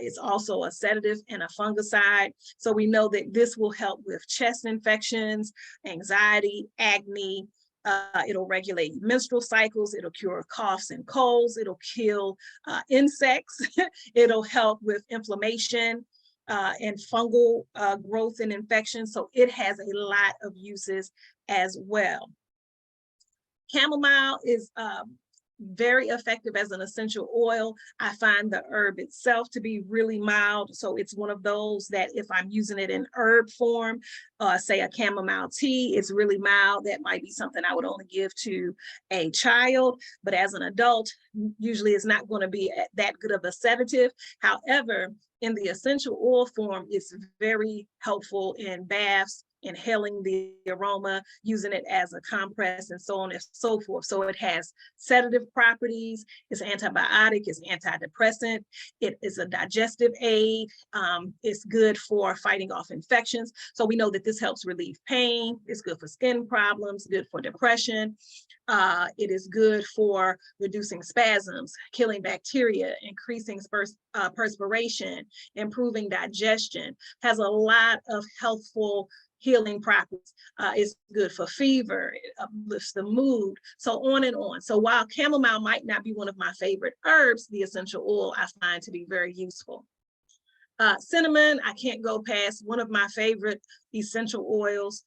[SPEAKER 9] it's also a sedative and a fungicide. So we know that this will help with chest infections, anxiety, acne. It'll regulate menstrual cycles. It'll cure coughs and colds. It'll kill insects. It'll help with inflammation and fungal growth and infection. So it has a lot of uses as well. Chamomile is very effective as an essential oil. I find the herb itself to be really mild. So it's one of those that if I'm using it in herb form, say a chamomile tea, it's really mild. That might be something I would only give to a child, but as an adult, usually it's not going to be that good of a sedative. However, in the essential oil form, it's very helpful in baths, inhaling the aroma, using it as a compress, and so on and so forth. So it has sedative properties, it's antibiotic, it's antidepressant, it is a digestive aid, it's good for fighting off infections. So we know that this helps relieve pain, it's good for skin problems, good for depression. It is good for reducing spasms, killing bacteria, increasing perspiration, improving digestion, has a lot of healthful healing properties. It's good for fever, it uplifts the mood, so on and on. So while chamomile might not be one of my favorite herbs, the essential oil I find to be very useful. Cinnamon, I can't go past, one of my favorite essential oils.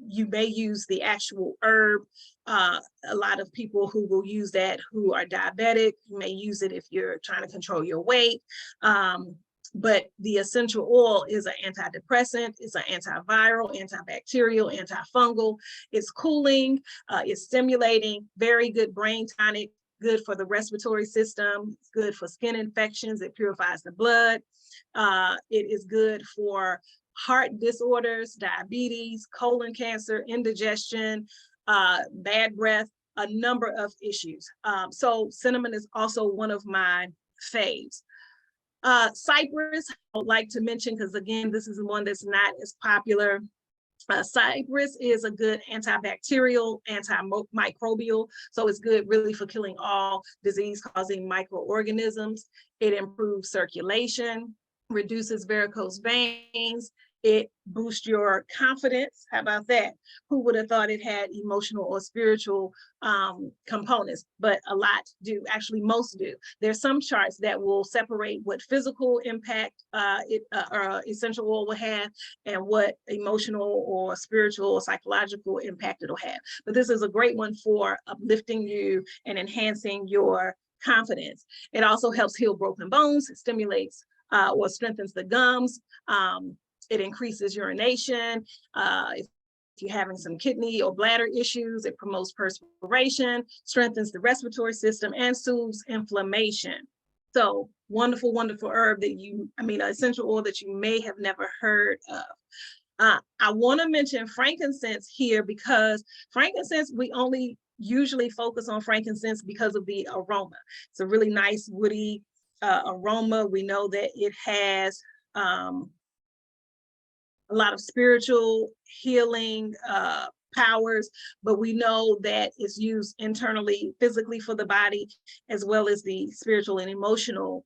[SPEAKER 9] You may use the actual herb. A lot of people who will use that who are diabetic, you may use it if you're trying to control your weight. But the essential oil is an antidepressant, it's an antiviral, antibacterial, antifungal. It's cooling, it's stimulating, very good brain tonic, good for the respiratory system, it's good for skin infections, it purifies the blood. It is good for heart disorders, diabetes, colon cancer, indigestion, bad breath, a number of issues. So cinnamon is also one of my faves. Cypress, I would like to mention, because again, this is one that's not as popular. Cypress is a good antibacterial, antimicrobial, so it's good really for killing all disease-causing microorganisms. It improves circulation, reduces varicose veins, it boosts your confidence. How about that? Who would have thought it had emotional or spiritual components? But a lot do, actually most do. There's some charts that will separate what physical impact essential oil will have and what emotional or spiritual or psychological impact it'll have. But this is a great one for uplifting you and enhancing your confidence. It also helps heal broken bones, it stimulates or strengthens the gums. It increases urination. If you're having some kidney or bladder issues, it promotes perspiration, strengthens the respiratory system, and soothes inflammation. So wonderful, wonderful herb that essential oil that you may have never heard of. I want to mention frankincense here because frankincense, we only usually focus on frankincense because of the aroma. It's a really nice woody aroma. We know that it has a lot of spiritual healing powers, but we know that it's used internally, physically for the body, as well as the spiritual and emotional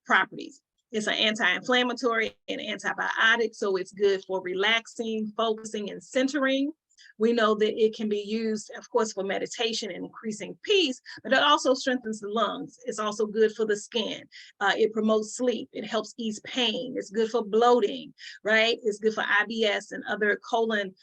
[SPEAKER 9] properties. It's an anti-inflammatory and antibiotic, so it's good for relaxing, focusing, and centering. We know that it can be used, of course, for meditation and increasing peace, but it also strengthens the lungs. It's also good for the skin. It promotes sleep. It helps ease pain. It's good for bloating, right? It's good for IBS and other colon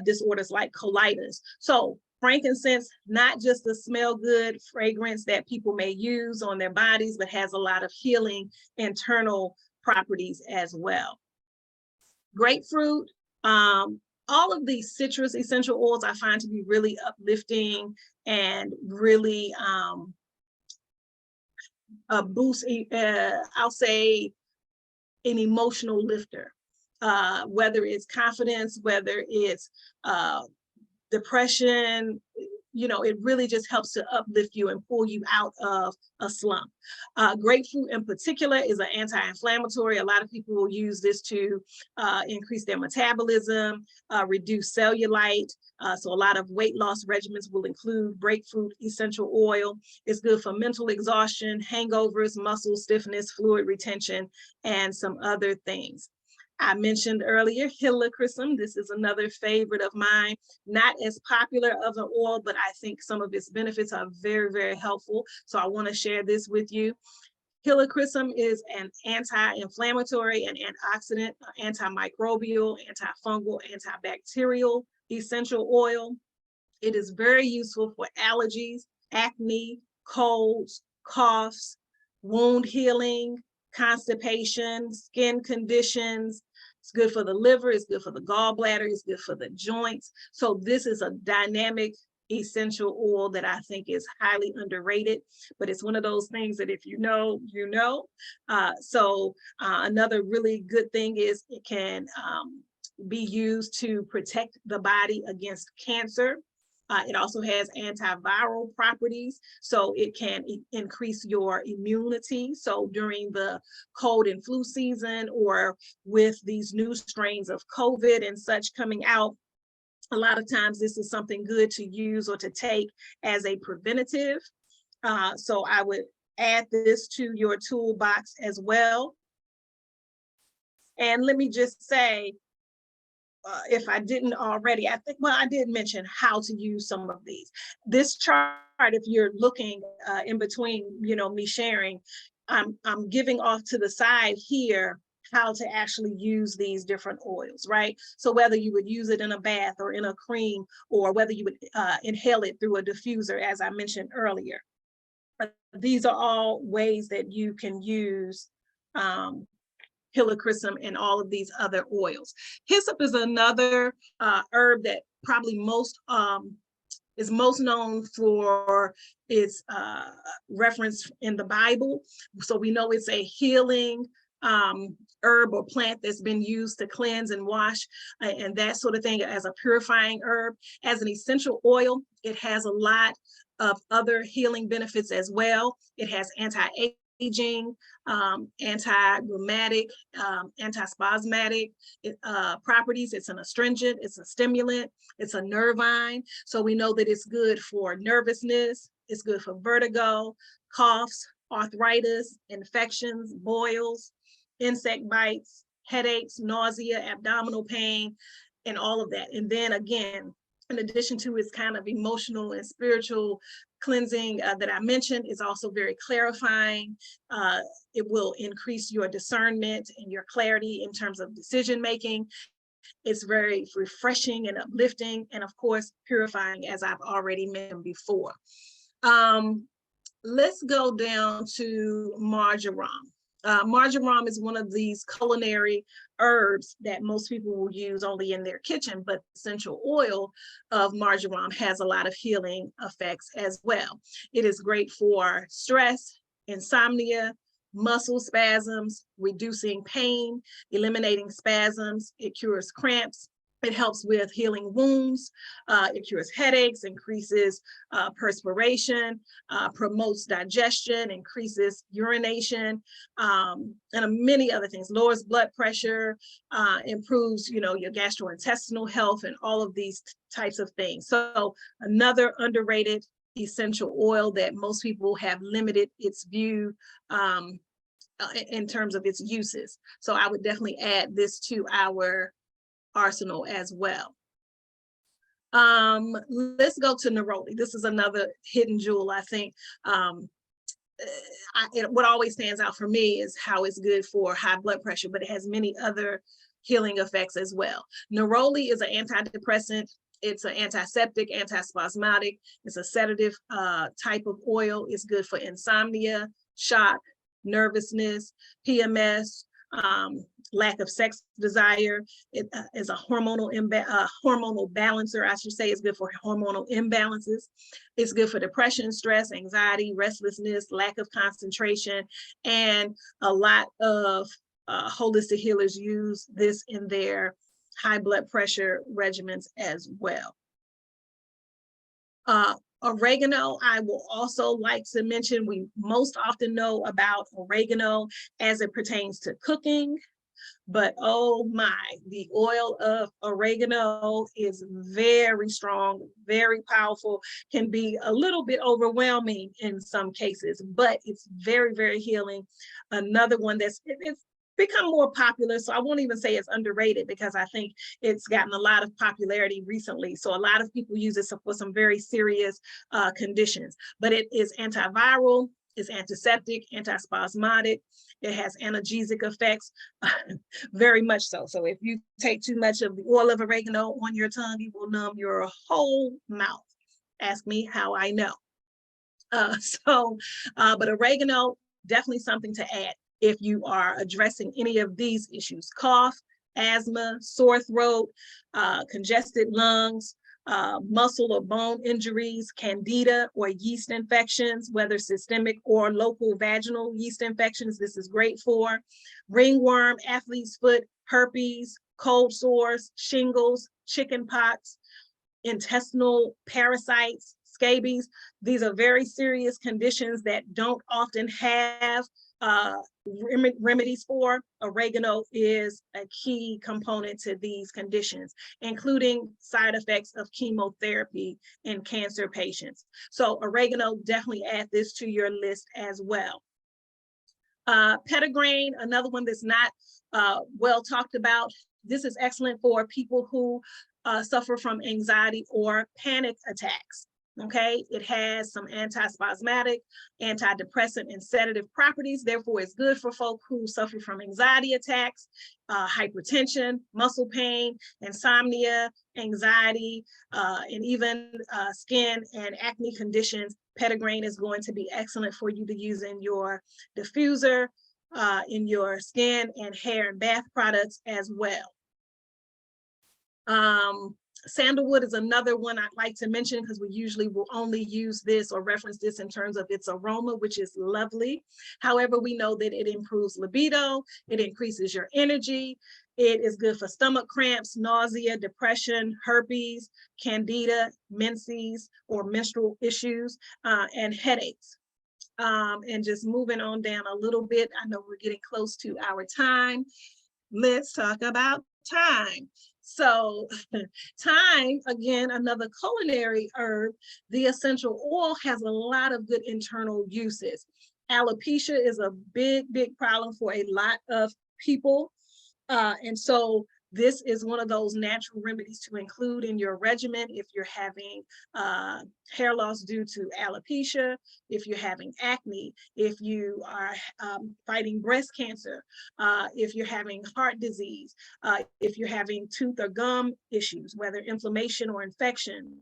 [SPEAKER 9] disorders like colitis. So frankincense, not just the smell good fragrance that people may use on their bodies, but has a lot of healing internal properties as well. Grapefruit, all of these citrus essential oils I find to be really uplifting and really boost, I'll say, an emotional lifter, whether it's confidence, whether it's depression, you know, it really just helps to uplift you and pull you out of a slump. Grapefruit in particular is an anti-inflammatory. A lot of people will use this to increase their metabolism, reduce cellulite. So a lot of weight loss regimens will include grapefruit essential oil. It's good for mental exhaustion, hangovers, muscle stiffness, fluid retention, and some other things. I mentioned earlier helichrysum. This is another favorite of mine. Not as popular of an oil, but I think some of its benefits are very, very helpful. So I want to share this with you. Helichrysum is an anti-inflammatory and antioxidant, antimicrobial, antifungal, antibacterial essential oil. It is very useful for allergies, acne, colds, coughs, wound healing, constipation, skin conditions. It's good for the liver, it's good for the gallbladder, it's good for the joints. So this is a dynamic essential oil that I think is highly underrated, but it's one of those things that if you know, you know. Another really good thing is it can be used to protect the body against cancer. It also has antiviral properties, so it can increase your immunity. So during the cold and flu season, or with these new strains of COVID and such coming out, a lot of times this is something good to use or to take as a preventative. So I would add this to your toolbox as well. And let me just say, if I didn't already, I think, well, I did mention how to use some of these. This chart, if you're looking in between, you know, me sharing, I'm giving off to the side here how to actually use these different oils, right? So whether you would use it in a bath or in a cream, or whether you would inhale it through a diffuser, as I mentioned earlier. But these are all ways that you can use helichrysum and all of these other oils. Hyssop is another herb that probably is most known for its reference in the Bible. So we know it's a healing herb or plant that's been used to cleanse and wash and that sort of thing, as a purifying herb. As an essential oil, it has a lot of other healing benefits as well. It has anti-aging, anti-rheumatic, antispasmodic properties. It's an astringent, it's a stimulant, it's a nervine. So we know that it's good for nervousness, it's good for vertigo, coughs, arthritis, infections, boils, insect bites, headaches, nausea, abdominal pain, and all of that. And then again, in addition to its kind of emotional and spiritual cleansing that I mentioned, is also very clarifying. It will increase your discernment and your clarity in terms of decision making. It's very refreshing and uplifting, and of course, purifying, as I've already mentioned before. Let's go down to marjoram. Marjoram is one of these culinary herbs that most people will use only in their kitchen, but essential oil of marjoram has a lot of healing effects as well. It is great for stress, insomnia, muscle spasms, reducing pain, eliminating spasms. It cures cramps. It helps with healing wounds. It cures headaches, increases perspiration, promotes digestion, increases urination, and many other things. Lowers blood pressure, improves, your gastrointestinal health, and all of these types of things. So another underrated essential oil that most people have limited its view in terms of its uses. So I would definitely add this to our arsenal as well. Let's go to neroli. This is another hidden jewel, I think. What always stands out for me is how it's good for high blood pressure, but it has many other healing effects as well. Neroli is an antidepressant. It's an antiseptic, antispasmodic. It's a sedative type of oil. It's good for insomnia, shock, nervousness, PMS, lack of sex desire. It is a hormonal balancer, I should say. It's good for hormonal imbalances. It's good for depression, stress, anxiety, restlessness, lack of concentration, and a lot of holistic healers use this in their high blood pressure regimens as well. Oregano, I will also like to mention, we most often know about oregano as it pertains to cooking, but oh my, the oil of oregano is very strong, very powerful, can be a little bit overwhelming in some cases, but it's very, very healing. Another one it's become more popular, so I won't even say it's underrated because I think it's gotten a lot of popularity recently. So a lot of people use it for some very serious conditions, but it is antiviral, it's antiseptic, antispasmodic. It has analgesic effects, very much so. So if you take too much of the oil of oregano on your tongue, it will numb your whole mouth. Ask me how I know. But oregano, definitely something to add if you are addressing any of these issues: cough, asthma, sore throat, congested lungs, muscle or bone injuries, candida or yeast infections, whether systemic or local vaginal yeast infections. This is great for ringworm, athlete's foot, herpes, cold sores, shingles, chicken pox, intestinal parasites, scabies. These are very serious conditions that don't often have remedies for. Oregano is a key component to these conditions, including side effects of chemotherapy in cancer patients. So oregano, definitely add this to your list as well. Petitgrain, another one that's not well talked about. This is excellent for people who suffer from anxiety or panic attacks. Okay, it has some antispasmodic, antidepressant, and sedative properties. Therefore, it's good for folk who suffer from anxiety attacks, hypertension, muscle pain, insomnia, anxiety, and even skin and acne conditions. Petitgrain is going to be excellent for you to use in your diffuser, in your skin and hair and bath products as well. Sandalwood is another one I'd like to mention because we usually will only use this or reference this in terms of its aroma, which is lovely. However, we know that it improves libido, it increases your energy, it is good for stomach cramps, nausea, depression, herpes, candida, menses or menstrual issues, and headaches. And just moving on down a little bit, I know we're getting close to our time. Let's talk about thyme. So thyme, again, another culinary herb. The essential oil has a lot of good internal uses. Alopecia is a big, big problem for a lot of people. And so this is one of those natural remedies to include in your regimen if you're having hair loss due to alopecia, if you're having acne, if you are fighting breast cancer, if you're having heart disease, if you're having tooth or gum issues, whether inflammation or infection.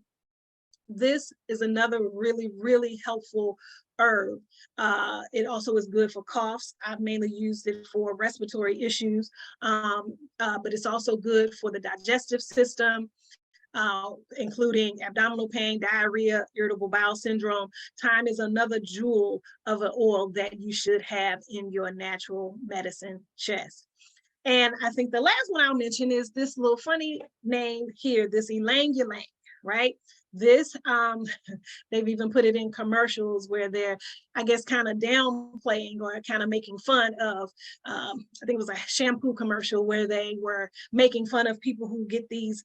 [SPEAKER 9] This is another really, really helpful herb. It also is good for coughs. I've mainly used it for respiratory issues, but it's also good for the digestive system. including abdominal pain, diarrhea, irritable bowel syndrome. Thyme is another jewel of an oil that you should have in your natural medicine chest. And I think the last one I'll mention is this little funny name here, this ylang ylang, right? This, they've even put it in commercials where they're, I guess, kind of downplaying or kind of making fun of, I think it was a shampoo commercial where they were making fun of people who get these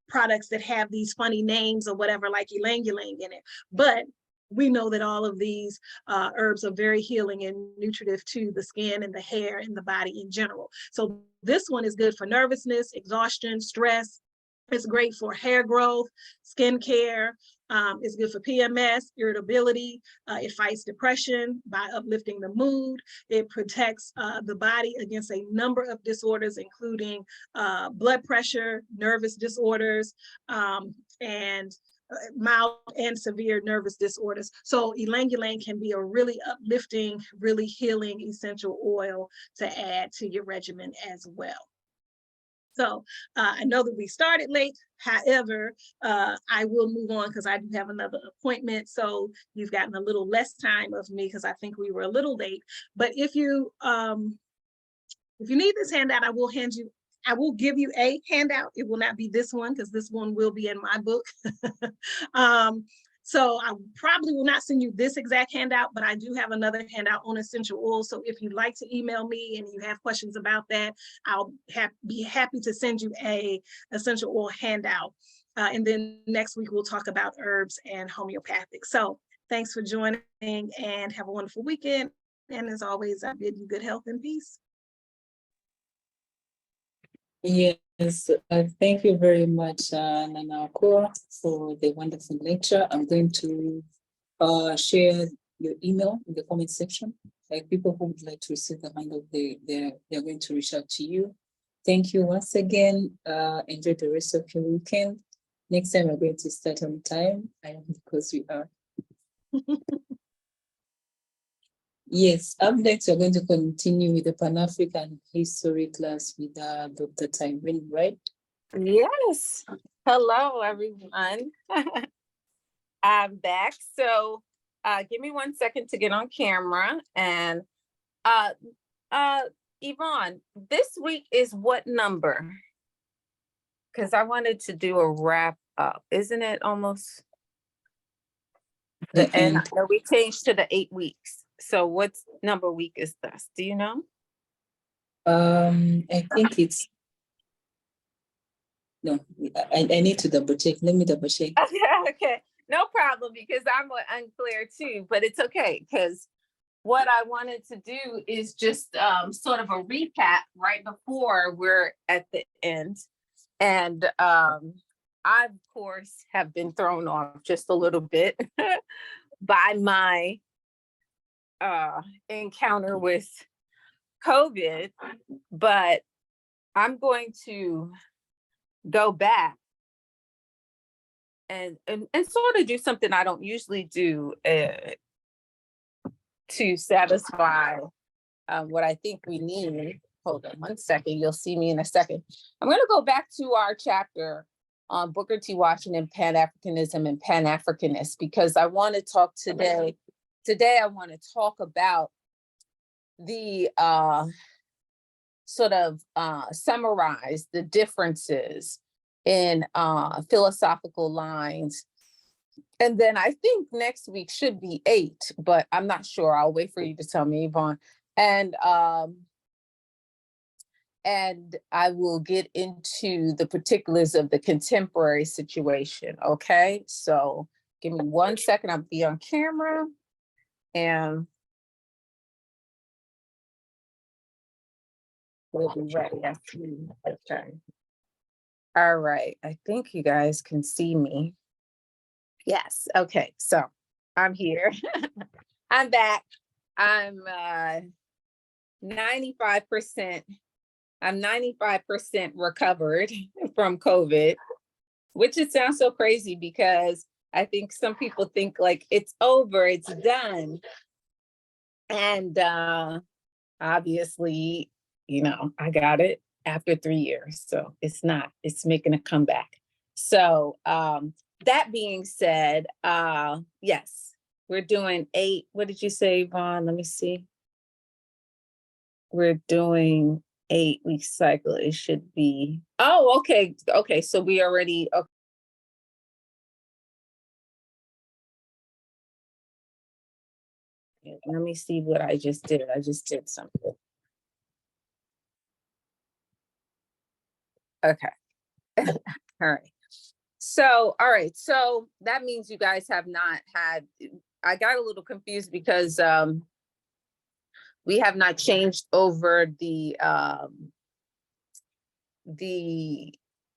[SPEAKER 9] products that have these funny names or whatever, like ylang ylang in it. But we know that all of these herbs are very healing and nutritive to the skin and the hair and the body in general. So this one is good for nervousness, exhaustion, stress. It's great for hair growth, skin care. It's good for PMS, irritability. It fights depression by uplifting the mood. It protects the body against a number of disorders, including blood pressure, nervous disorders, and mild and severe nervous disorders. So ylang ylang can be a really uplifting, really healing essential oil to add to your regimen as well. So I know that we started late. However, I will move on because I do have another appointment. So you've gotten a little less time of me because I think we were a little late. But if you need this handout, I will give you a handout. It will not be this one because this one will be in my book. So I probably will not send you this exact handout, but I do have another handout on essential oils. So if you'd like to email me and you have questions about that, I'll be happy to send you a essential oil handout. And then next week, we'll talk about herbs and homeopathic. So thanks for joining and have a wonderful weekend. And as always, I bid you good health and peace.
[SPEAKER 1] Yes, thank you very much, Nana Akua, for the wonderful lecture. I'm going to share your email in the comment section. Like people who would like to receive the handout, they're going to reach out to you. Thank you once again. Enjoy the rest of your weekend. Next time we're going to start on time, because we are. Yes, up next, we're going to continue with the Pan-African history class with Dr. Tyrone, right?
[SPEAKER 10] Yes. Hello, everyone. I'm back. So give me 1 second to get on camera. And Yvonne, this week is what number? Because I wanted to do a wrap up. Isn't it almost the end? No, we changed to the 8 weeks. So what number week is this? Do you know?
[SPEAKER 1] I think it's, no, I need to double check. Let me double check.
[SPEAKER 10] Okay, no problem, because I'm unclear too, but it's okay, because what I wanted to do is just sort of a recap right before we're at the end. And I, of course, have been thrown off just a little bit by my encounter with COVID, but I'm going to go back and sort of do something I don't usually do to satisfy what I think we need. Hold on 1 second, you'll see me in a second. I'm going to go back to our chapter on Booker T. Washington, Pan-Africanism and Pan-Africanists, because I want to talk today. Today, I want to talk about the sort of summarize the differences in philosophical lines. And then I think next week should be 8, but I'm not sure. I'll wait for you to tell me, Yvonne. And I will get into the particulars of the contemporary situation, okay? So give me 1 second, I'll be on camera. And we'll be ready after you. Okay. All right. I think you guys can see me. Yes. Okay. So I'm here. I'm back. I'm 95%. I'm 95% recovered from COVID, which it sounds so crazy because I think some people think like it's over, it's done. And obviously, you know, I got it after 3 years. So it's not, it's making a comeback. So that being said, yes, we're doing 8. What did you say, Yvonne? Let me see. We're doing 8-week cycle. It should be, oh, okay. Okay, so we already, okay. Let me see what I just did. I just did something. Okay. All right. So, all right. So that means you guys have not had, I got a little confused because we have not changed over the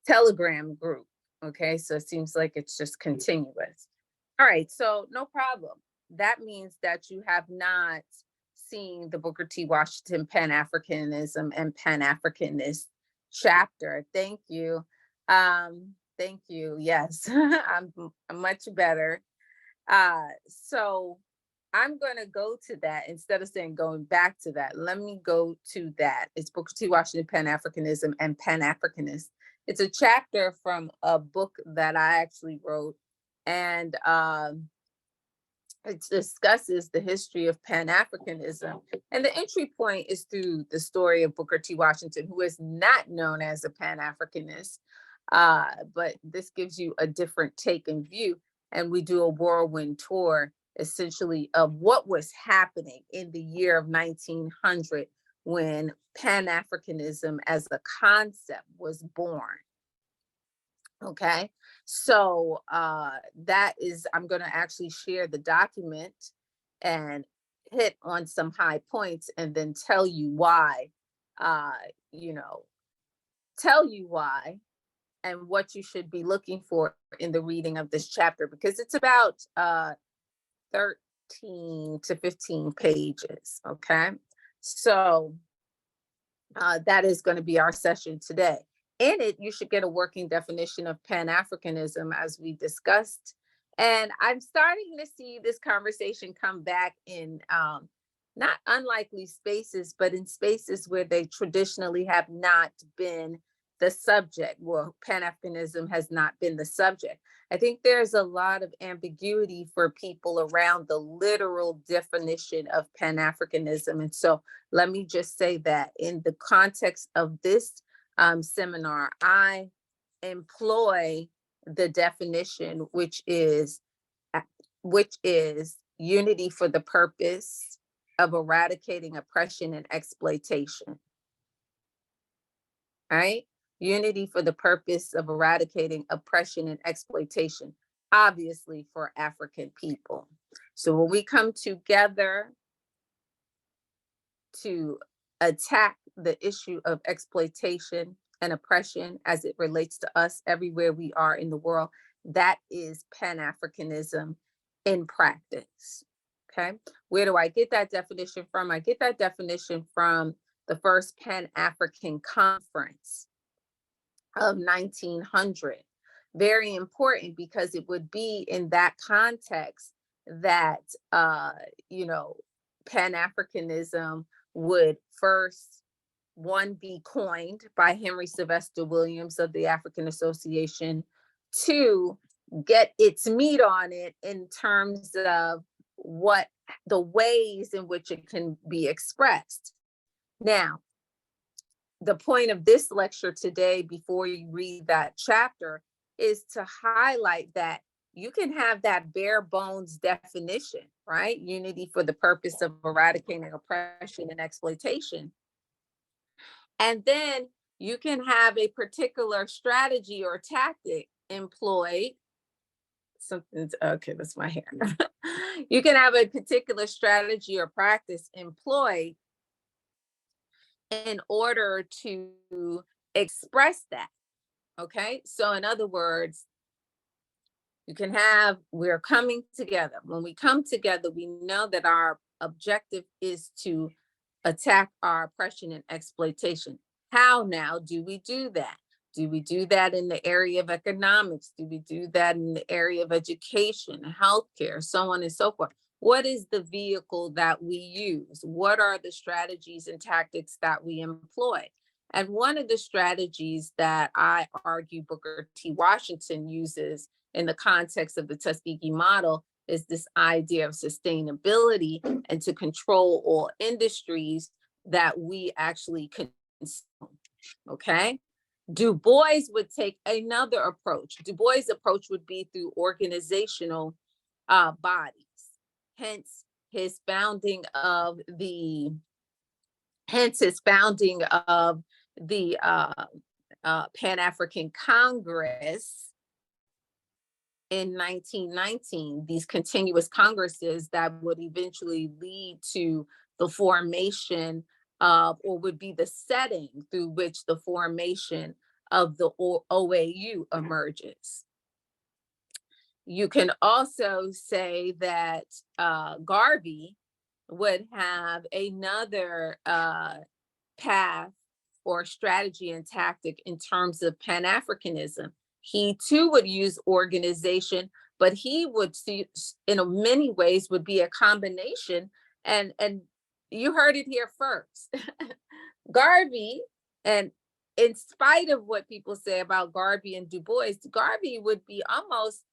[SPEAKER 10] Telegram group. Okay. So it seems like it's just continuous. All right. So no problem. That means that you have not seen the Booker T. Washington Pan-Africanism and Pan-Africanist chapter. Thank you. Thank you. Yes, I'm much better. So I'm going to go to that instead of saying going back to that. Let me go to that. It's Booker T. Washington Pan-Africanism and Pan-Africanist. It's a chapter from a book that I actually wrote, and it discusses the history of Pan-Africanism. And the entry point is through the story of Booker T. Washington, who is not known as a Pan-Africanist, but this gives you a different take and view. And we do a whirlwind tour, essentially, of what was happening in the year of 1900 when Pan-Africanism as a concept was born. Okay, so that is, I'm going to actually share the document and hit on some high points and then tell you why, tell you why and what you should be looking for in the reading of this chapter, because it's about 13 to 15 pages. Okay, so that is going to be our session today. In it, you should get a working definition of Pan-Africanism, as we discussed. And I'm starting to see this conversation come back in not unlikely spaces, but in spaces where they traditionally have not been the subject. Well, Pan-Africanism has not been the subject. I think there's a lot of ambiguity for people around the literal definition of Pan-Africanism. And so let me just say that in the context of this seminar, I employ the definition, which is unity for the purpose of eradicating oppression and exploitation. All right? Unity for the purpose of eradicating oppression and exploitation, obviously for African people. So when we come together to attack the issue of exploitation and oppression as it relates to us everywhere we are in the world, that is Pan-Africanism in practice. Okay, where do I get that definition from? I get that definition from the first Pan-African Conference of 1900. Very important, because it would be in that context that Pan-Africanism would first, one, be coined by Henry Sylvester Williams of the African Association, two, get its meat on it in terms of what the ways in which it can be expressed. Now, the point of this lecture today, before you read that chapter, is to highlight that you can have that bare bones definition, right? Unity for the purpose of eradicating oppression and exploitation. And then you can have a particular strategy or tactic employed. Something's okay, that's my hair. You can have a particular strategy or practice employed in order to express that. Okay, so in other words, you can have, we're coming together. When we come together, we know that our objective is to attack our oppression and exploitation. How now do we do that? Do we do that in the area of economics? Do we do that in the area of education, healthcare, so on and so forth? What is the vehicle that we use? What are the strategies and tactics that we employ? And one of the strategies that I argue Booker T. Washington uses in the context of the Tuskegee model is this idea of sustainability and to control all industries that we actually consume, okay? Du Bois would take another approach. Du Bois' approach would be through organizational bodies, hence his founding of the Pan-African Congress in 1919, these continuous congresses that would eventually lead to the formation of, or would be the setting through which the formation of the OAU emerges. You can also say that Garvey would have another path or strategy and tactic in terms of Pan-Africanism. He too would use organization, but he would see, in many ways, would be a combination. And you heard it here first. Garvey, and in spite of what people say about Garvey and Du Bois, Garvey would be almost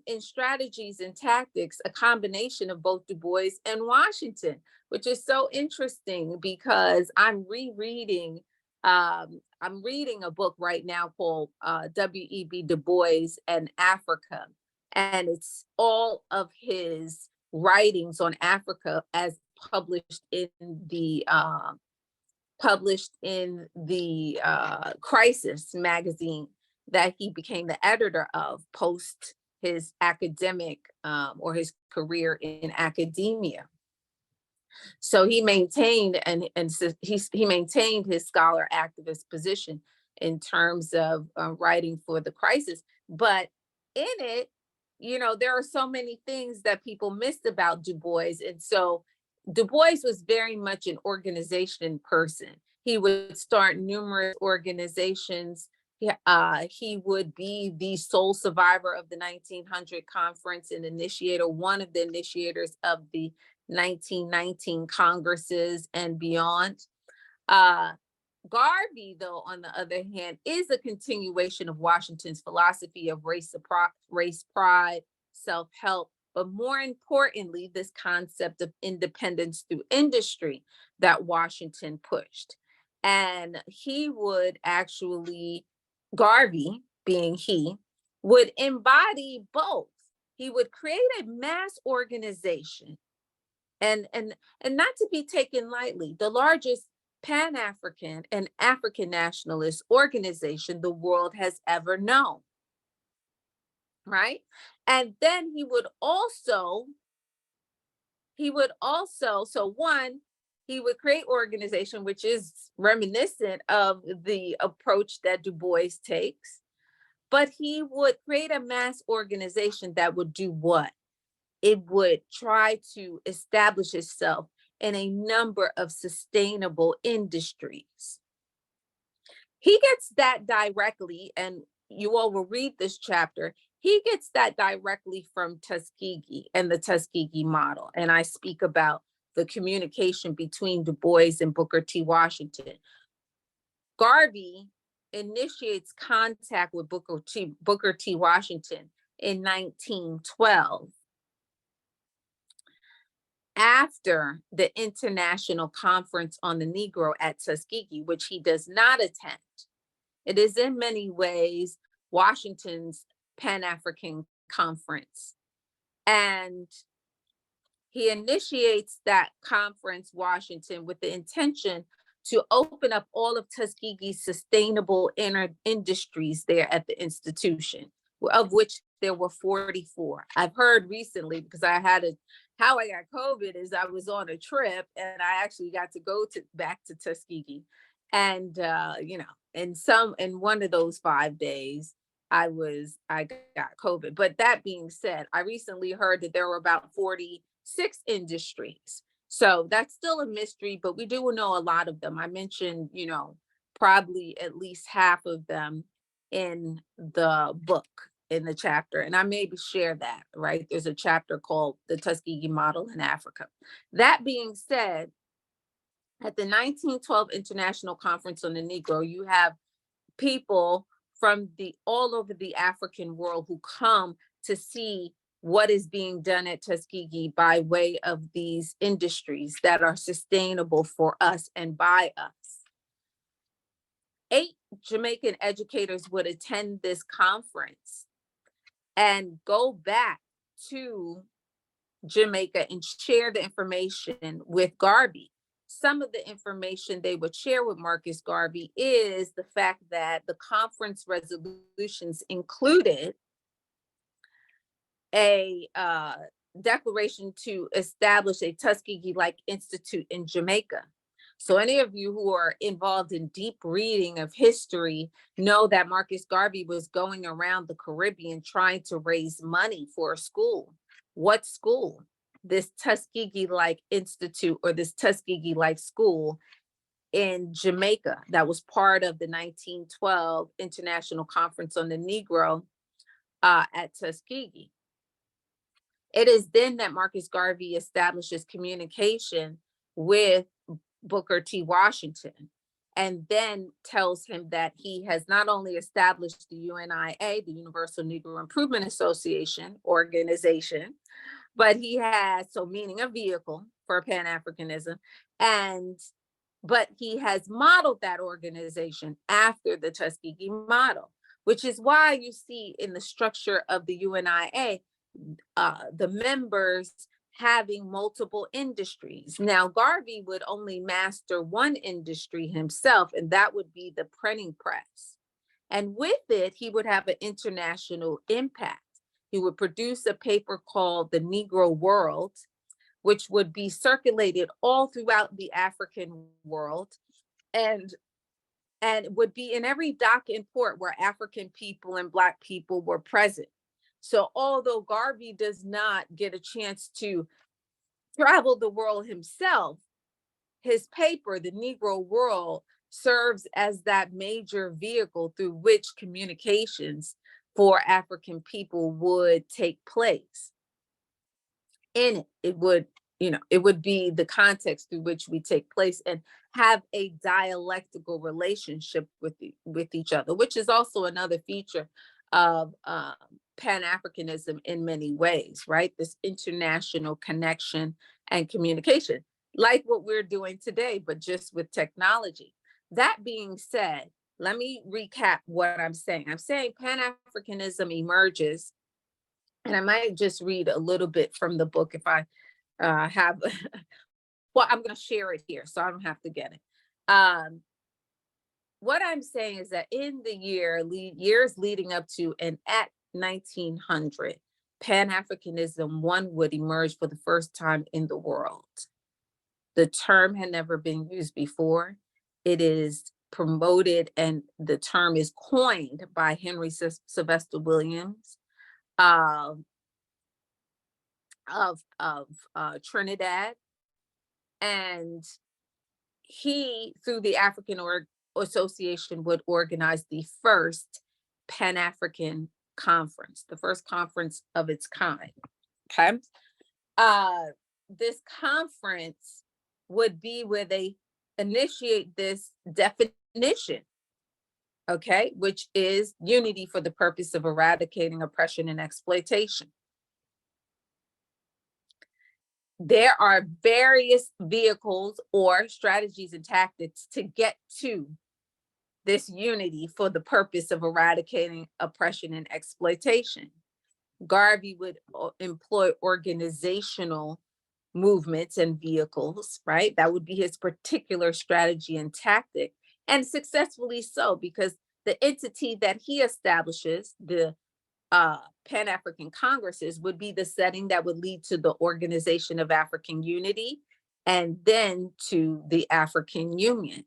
[SPEAKER 10] in strategies and tactics, a combination of both Du Bois and Washington, which is so interesting because I'm rereading, I'm reading a book right now called W.E.B. Du Bois and Africa. And it's all of his writings on Africa as published in the Crisis magazine that he became the editor of post his academic or his career in academia. So he maintained he maintained his scholar activist position in terms of writing for the Crisis. But in it, you know, there are so many things that people missed about Du Bois. And so Du Bois was very much an organization person. He would start numerous organizations. He would be the sole survivor of the 1900 conference and initiator, one of the initiators of the 1919 congresses and beyond. Garvey, though, on the other hand, is a continuation of Washington's philosophy of race pride, self-help, but more importantly, this concept of independence through industry that Washington pushed. And he would actually, Garvey, being he, would embody both. He would create a mass organization and not to be taken lightly, the largest Pan-African and African nationalist organization the world has ever known, right? And then he would also, so one, he would create organization, which is reminiscent of the approach that Du Bois takes, but he would create a mass organization that would do what? It would try to establish itself in a number of sustainable industries. He gets that directly, and you all will read this chapter. He gets that directly from Tuskegee and the Tuskegee model. And I speak about the communication between Du Bois and Booker T. Washington. Garvey initiates contact with Booker T. Washington in 1912. After the International Conference on the Negro at Tuskegee, which he does not attend. It is in many ways Washington's Pan-African Conference. And he initiates that conference, Washington, with the intention to open up all of Tuskegee's sustainable industries there at the institution, of which there were 44. I've heard recently, because how I got COVID is I was on a trip and I actually got to go back to Tuskegee. And, you know, in one of those 5 days, I got COVID. But that being said, I recently heard that there were about 46 industries. So that's still a mystery, but we do know a lot of them. I mentioned, you know, probably at least half of them in the book, in the chapter, and I maybe share that, right? There's a chapter called The Tuskegee Model in Africa. That being said, At the 1912 International Conference on the Negro, you have people from all over the African world who come to see what is being done at Tuskegee by way of these industries that are sustainable for us and by us. 8 Jamaican educators would attend this conference and go back to Jamaica and share the information with Garvey. Some of the information they would share with Marcus Garvey is the fact that the conference resolutions included a declaration to establish a Tuskegee-like institute in Jamaica. So any of you who are involved in deep reading of history know that Marcus Garvey was going around the Caribbean trying to raise money for a school. What school? This Tuskegee-like institute, or this Tuskegee-like school in Jamaica that was part of the 1912 International Conference on the Negro at Tuskegee. It is then that Marcus Garvey establishes communication with Booker T. Washington, and then tells him that he has not only established the UNIA, the Universal Negro Improvement Association organization, but he has, so meaning a vehicle for Pan-Africanism, but he has modeled that organization after the Tuskegee model, which is why you see in the structure of the UNIA, the members having multiple industries. Now, Garvey would only master one industry himself, and that would be the printing press. And with it, he would have an international impact. He would produce a paper called The Negro World, which would be circulated all throughout the African world and would be in every dock and port where African people and Black people were present. So although Garvey does not get a chance to travel the world himself, his paper, The Negro World, serves as that major vehicle through which communications for African people would take place. In it, it would be the context through which we take place and have a dialectical relationship with each other, which is also another feature of Pan-Africanism in many ways, right? This international connection and communication, like what we're doing today, but just with technology. That being said, let me recap what I'm saying. I'm saying Pan-Africanism emerges, and I might just read a little bit from the book if I have, well, I'm going to share it here so I don't have to get it. What I'm saying is that in the years leading up to and at 1900, Pan-Africanism, one, would emerge for the first time in the world. The term had never been used before. It is promoted, and the term is coined by Henry Sylvester Williams of Trinidad, and he, through the African Association, would organize the first Pan-African conference, the first conference of its kind. Okay, this conference would be where they initiate this definition, okay, which is unity for the purpose of eradicating oppression and exploitation. There are various vehicles or strategies and tactics to get to this unity for the purpose of eradicating oppression and exploitation. Garvey would employ organizational movements and vehicles, right? That would be his particular strategy and tactic, and successfully so, because the entity that he establishes, the Pan-African Congresses, would be the setting that would lead to the organization of African unity and then to the African Union.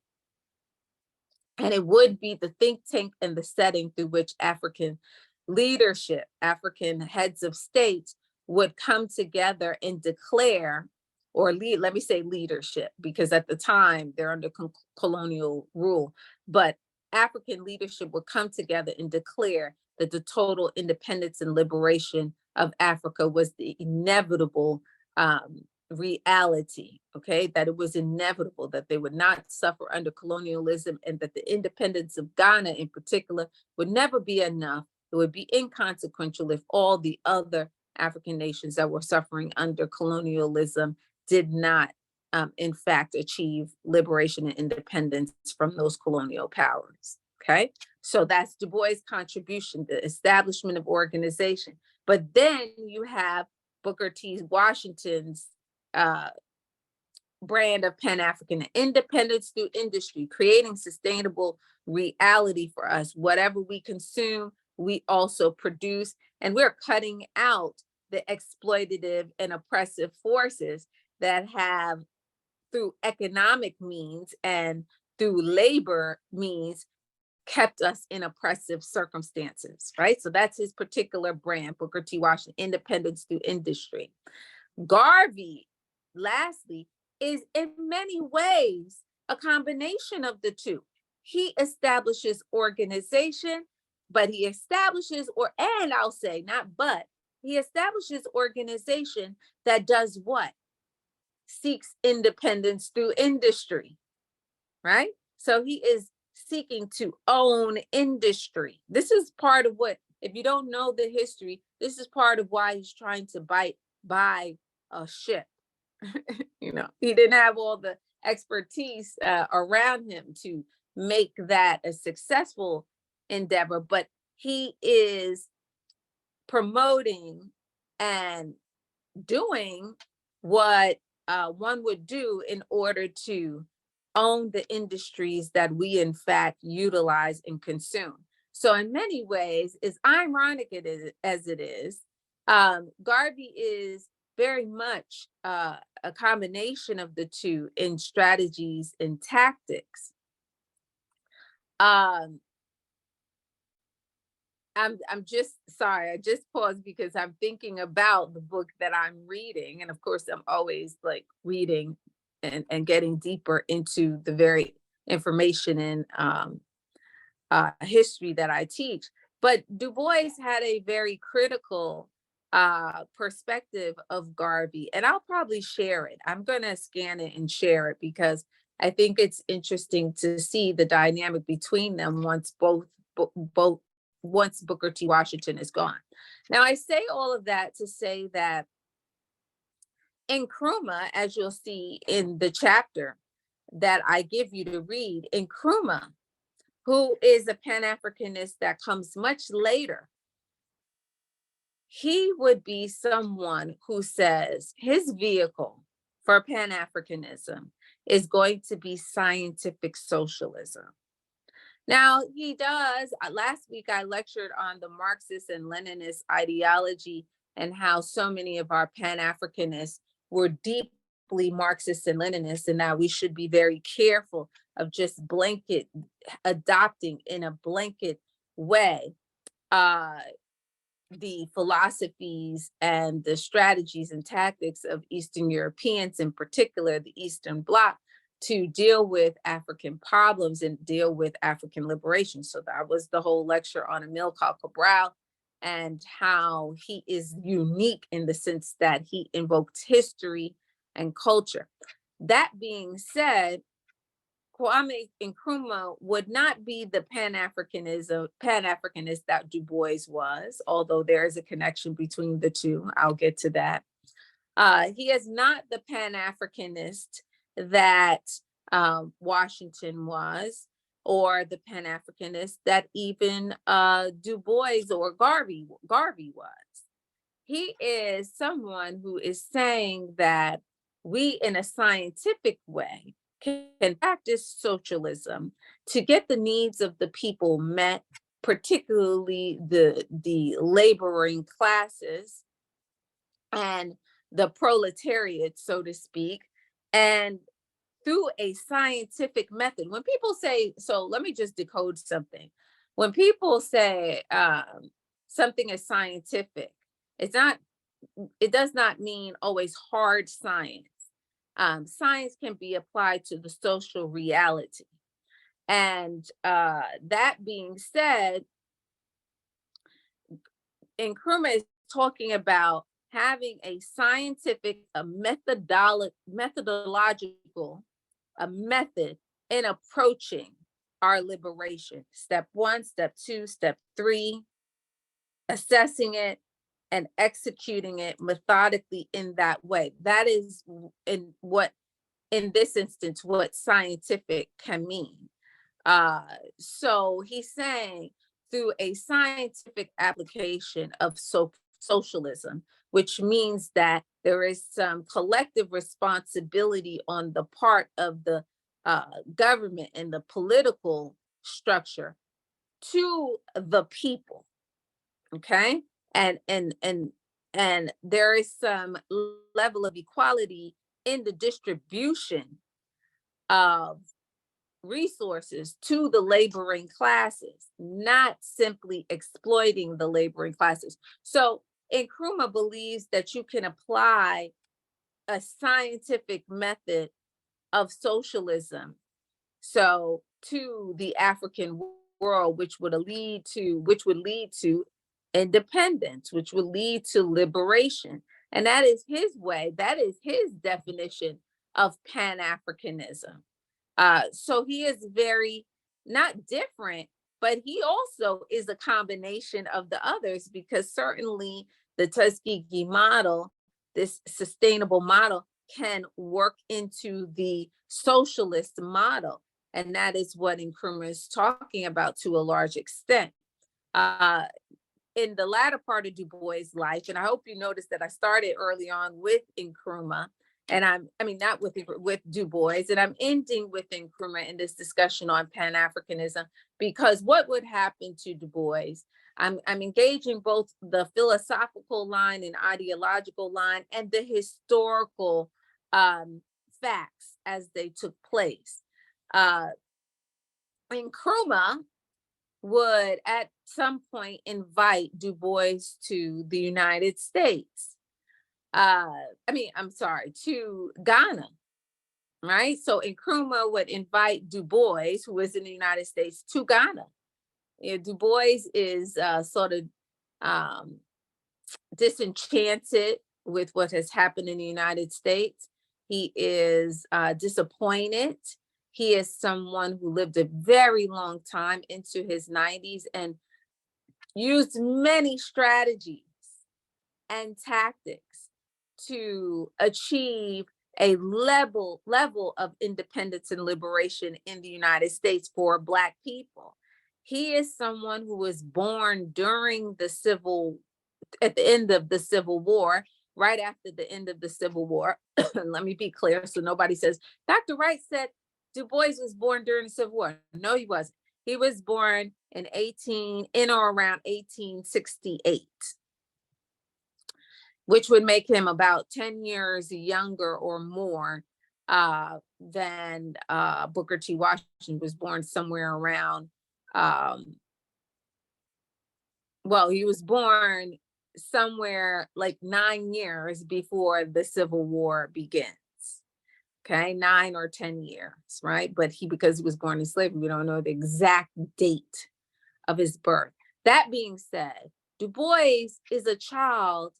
[SPEAKER 10] And it would be the think tank and the setting through which African leadership, African heads of state would come together and declare, or lead, let me say leadership, because at the time they're under colonial rule, but African leadership would come together and declare that the total independence and liberation of Africa was the inevitable reality, okay, that it was inevitable that they would not suffer under colonialism, and that the independence of Ghana in particular would never be enough. It would be inconsequential if all the other African nations that were suffering under colonialism did not, in fact, achieve liberation and independence from those colonial powers, okay? So that's Du Bois' contribution, the establishment of organization. But then you have Booker T. Washington's brand of Pan-African independence through industry, creating sustainable reality for us. Whatever we consume, we also produce, and we're cutting out the exploitative and oppressive forces that have, through economic means and through labor means, kept us in oppressive circumstances, right? So that's his particular brand, Booker T. Washington, independence through industry. Garvey, lastly, is in many ways a combination of the two. He establishes organization, but he establishes, and I'll say not but, he establishes organization that does what? Seeks independence through industry, right? So he is seeking to own industry. This is part of what, if you don't know the history, this is part of why he's trying to buy a ship. You know, he didn't have all the expertise around him to make that a successful endeavor, but he is promoting and doing what one would do in order to own the industries that we in fact utilize and consume. So in many ways, as ironic as it is, Garvey is very much a combination of the two in strategies and tactics. I'm just sorry, I just paused because I'm thinking about the book that I'm reading. And of course, I'm always like reading and getting deeper into the very information and history that I teach. But Du Bois had a very critical perspective of Garvey, and I'll probably share it. I'm going to scan it and share it because I think it's interesting to see the dynamic between them once once Booker T. Washington is gone. Now, I say all of that to say that Nkrumah, as you'll see in the chapter that I give you to read, Nkrumah, who is a Pan-Africanist that comes much later, he would be someone who says his vehicle for Pan-Africanism is going to be scientific socialism. Now, he does, last week I lectured on the Marxist and Leninist ideology and how so many of our Pan-Africanists were deeply Marxist and Leninist, and that we should be very careful of just blanket adopting in a blanket way the philosophies and the strategies and tactics of Eastern Europeans, in particular the Eastern Bloc, to deal with African problems and deal with African liberation. So that was the whole lecture on Amilcar Cabral and how he is unique in the sense that he invokes history and culture. That being said, Kwame Nkrumah would not be the Pan-Africanist that Du Bois was, although there is a connection between the two. I'll get to that. He is not the Pan-Africanist that Washington was, or the Pan-Africanist that even Du Bois or Garvey was. He is someone who is saying that we, in a scientific way, can practice socialism to get the needs of the people met, particularly the laboring classes and the proletariat, so to speak, and through a scientific method. When people say, so let me just decode something. When people say something is scientific, it does not mean always hard science. Science can be applied to the social reality. And that being said, Nkrumah is talking about having a scientific, a methodological, a method in approaching our liberation. Step 1, step 2, step 3, assessing it and executing it methodically in that way. That is in this instance, what scientific can mean. So he's saying through a scientific application of socialism, which means that there is some collective responsibility on the part of the government and the political structure to the people. Okay, and there is some level of equality in the distribution of resources to the laboring classes, not simply exploiting the laboring classes. So Nkrumah believes that you can apply a scientific method of socialism so to the African world, which would lead to independence, which would lead to liberation. And that is his way, that is his definition of Pan-Africanism. So he is very, not different, but he also is a combination of the others, because certainly the Tuskegee model, this sustainable model, can work into the socialist model. And that is what Nkrumah is talking about to a large extent. In the latter part of Du Bois' life, and I hope you noticed that I started early on with Nkrumah, and not with Du Bois, and I'm ending with Nkrumah in this discussion on Pan-Africanism, because what would happen to Du Bois? I'm engaging both the philosophical line and ideological line and the historical facts as they took place. Nkrumah would at some point invite Du Bois to the United States. To Ghana, right? So Nkrumah would invite Du Bois, who was in the United States, to Ghana. Du Bois is sort of disenchanted with what has happened in the United States. He is disappointed. He is someone who lived a very long time into his 90s and used many strategies and tactics to achieve a level of independence and liberation in the United States for Black people. He is someone who was born during at the end of the Civil War, right after the end of the Civil War. Let me be clear so nobody says, Dr. Wright said Du Bois was born during the Civil War. No, he wasn't. He was born in or around 1868, which would make him about 10 years younger or more than Booker T. Washington. Was born somewhere around, he was born somewhere like 9 years before the Civil War begins. Okay, 9 or 10 years, right? But because he was born in slavery, we don't know the exact date of his birth. That being said, Du Bois is a child.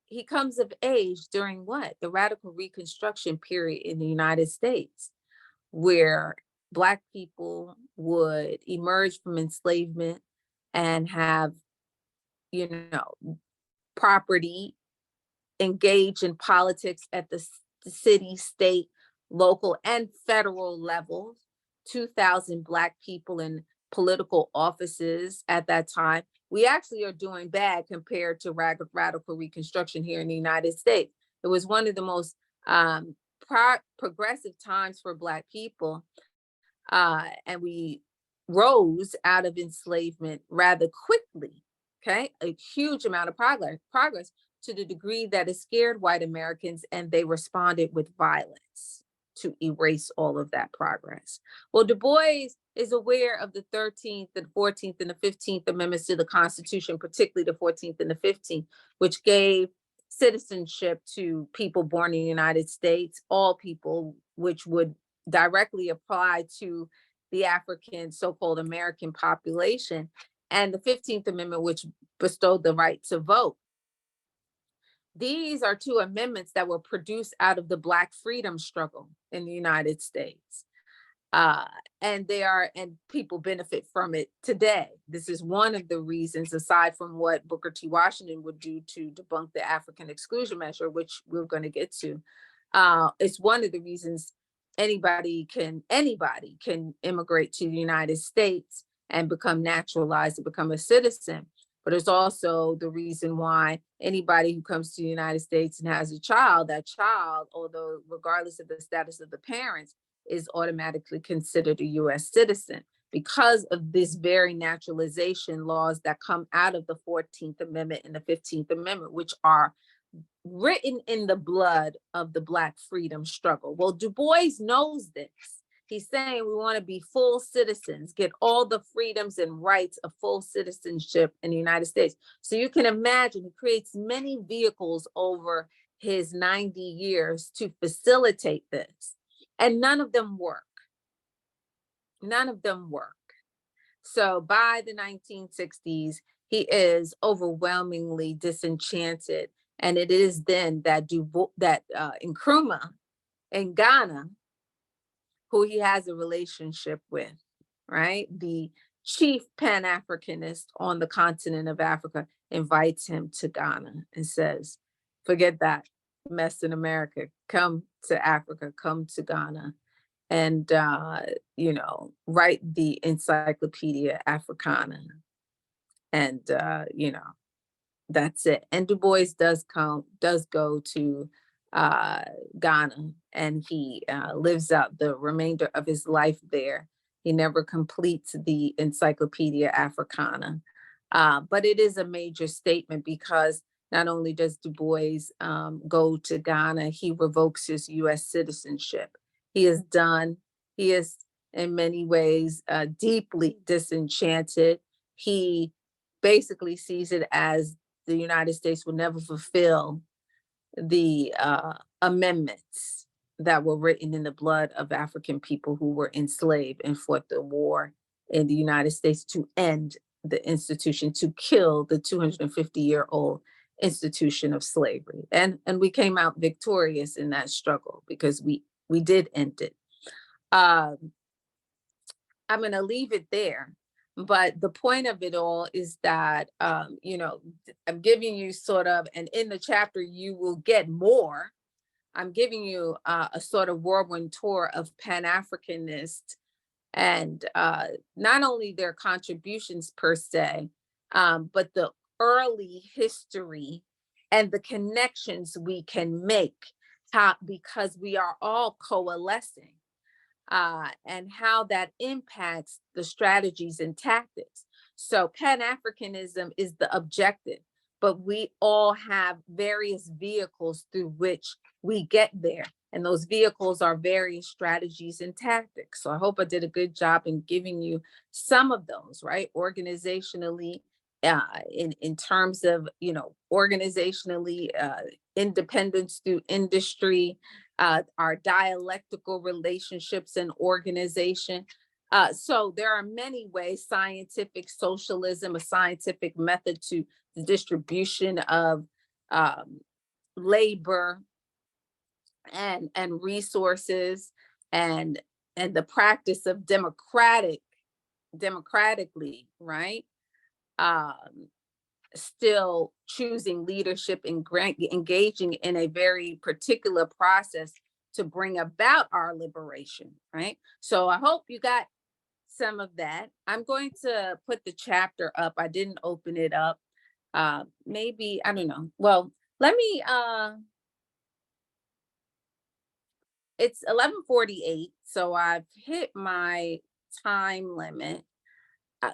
[SPEAKER 10] He comes of age during what? The radical Reconstruction period in the United States, where Black people would emerge from enslavement and have, property, engage in politics at the city, state, local, and federal levels. 2,000 Black people in political offices at that time. We actually are doing bad compared to radical Reconstruction here in the United States. It was one of the most progressive times for Black people. And we rose out of enslavement rather quickly. Okay, a huge amount of progress to the degree that it scared white Americans, and they responded with violence to erase all of that progress. Well, Du Bois is aware of the 13th, the 14th, and the 15th Amendments to the Constitution, particularly the 14th and the 15th, which gave citizenship to people born in the United States, all people, which would directly apply to the African, so-called American population, and the 15th Amendment, which bestowed the right to vote. These are two amendments that were produced out of the Black freedom struggle in the United States. And people benefit from it today. This is one of the reasons, aside from what Booker T. Washington would do to debunk the African exclusion measure, which we're going to get to. It's one of the reasons anybody can immigrate to the United States and become naturalized and become a citizen. But it's also the reason why anybody who comes to the United States and has a child, that child, although regardless of the status of the parents, is automatically considered a US citizen because of this very naturalization laws that come out of the 14th Amendment and the 15th Amendment, which are written in the blood of the Black freedom struggle. Well, Du Bois knows this. He's saying we want to be full citizens, get all the freedoms and rights of full citizenship in the United States. So you can imagine he creates many vehicles over his 90 years to facilitate this. And none of them work. None of them work. So by the 1960s, he is overwhelmingly disenchanted. And it is then that Nkrumah in Ghana, who he has a relationship with, right? The chief Pan-Africanist on the continent of Africa invites him to Ghana and says, forget that mess in America, come to Africa, come to Ghana, and, write the Encyclopedia Africana. And, that's it. And Du Bois does go to Ghana, and he lives out the remainder of his life there. He never completes the Encyclopedia Africana, but it is a major statement because not only does Du Bois go to Ghana, he revokes his US citizenship. He is in many ways deeply disenchanted. He basically sees it as the United States will never fulfill the amendments that were written in the blood of African people who were enslaved and fought the war in the United States to end the institution, to kill the 250-year-old institution of slavery. And we came out victorious in that struggle because we did end it. I'm going to leave it there. But the point of it all is that, I'm giving you sort of, and in the chapter, you will get more. I'm giving you a sort of whirlwind tour of Pan-Africanists and not only their contributions per se, but the early history and the connections we can make because we are all coalescing. And how that impacts the strategies and tactics. So Pan-Africanism is the objective, but we all have various vehicles through which we get there. And those vehicles are various strategies and tactics. So I hope I did a good job in giving you some of those, right? Organizationally, in terms of, organizationally, independence through industry, our dialectical relationships and organization. So there are many ways, scientific socialism, a scientific method to the distribution of labor and resources and the practice of democratically, right? Still choosing leadership and engaging in a very particular process to bring about our liberation, right? So I hope you got some of that. I'm going to put the chapter up. I didn't open it up. Maybe, I don't know. Well, let me, it's 11:48, so I've hit my time limit.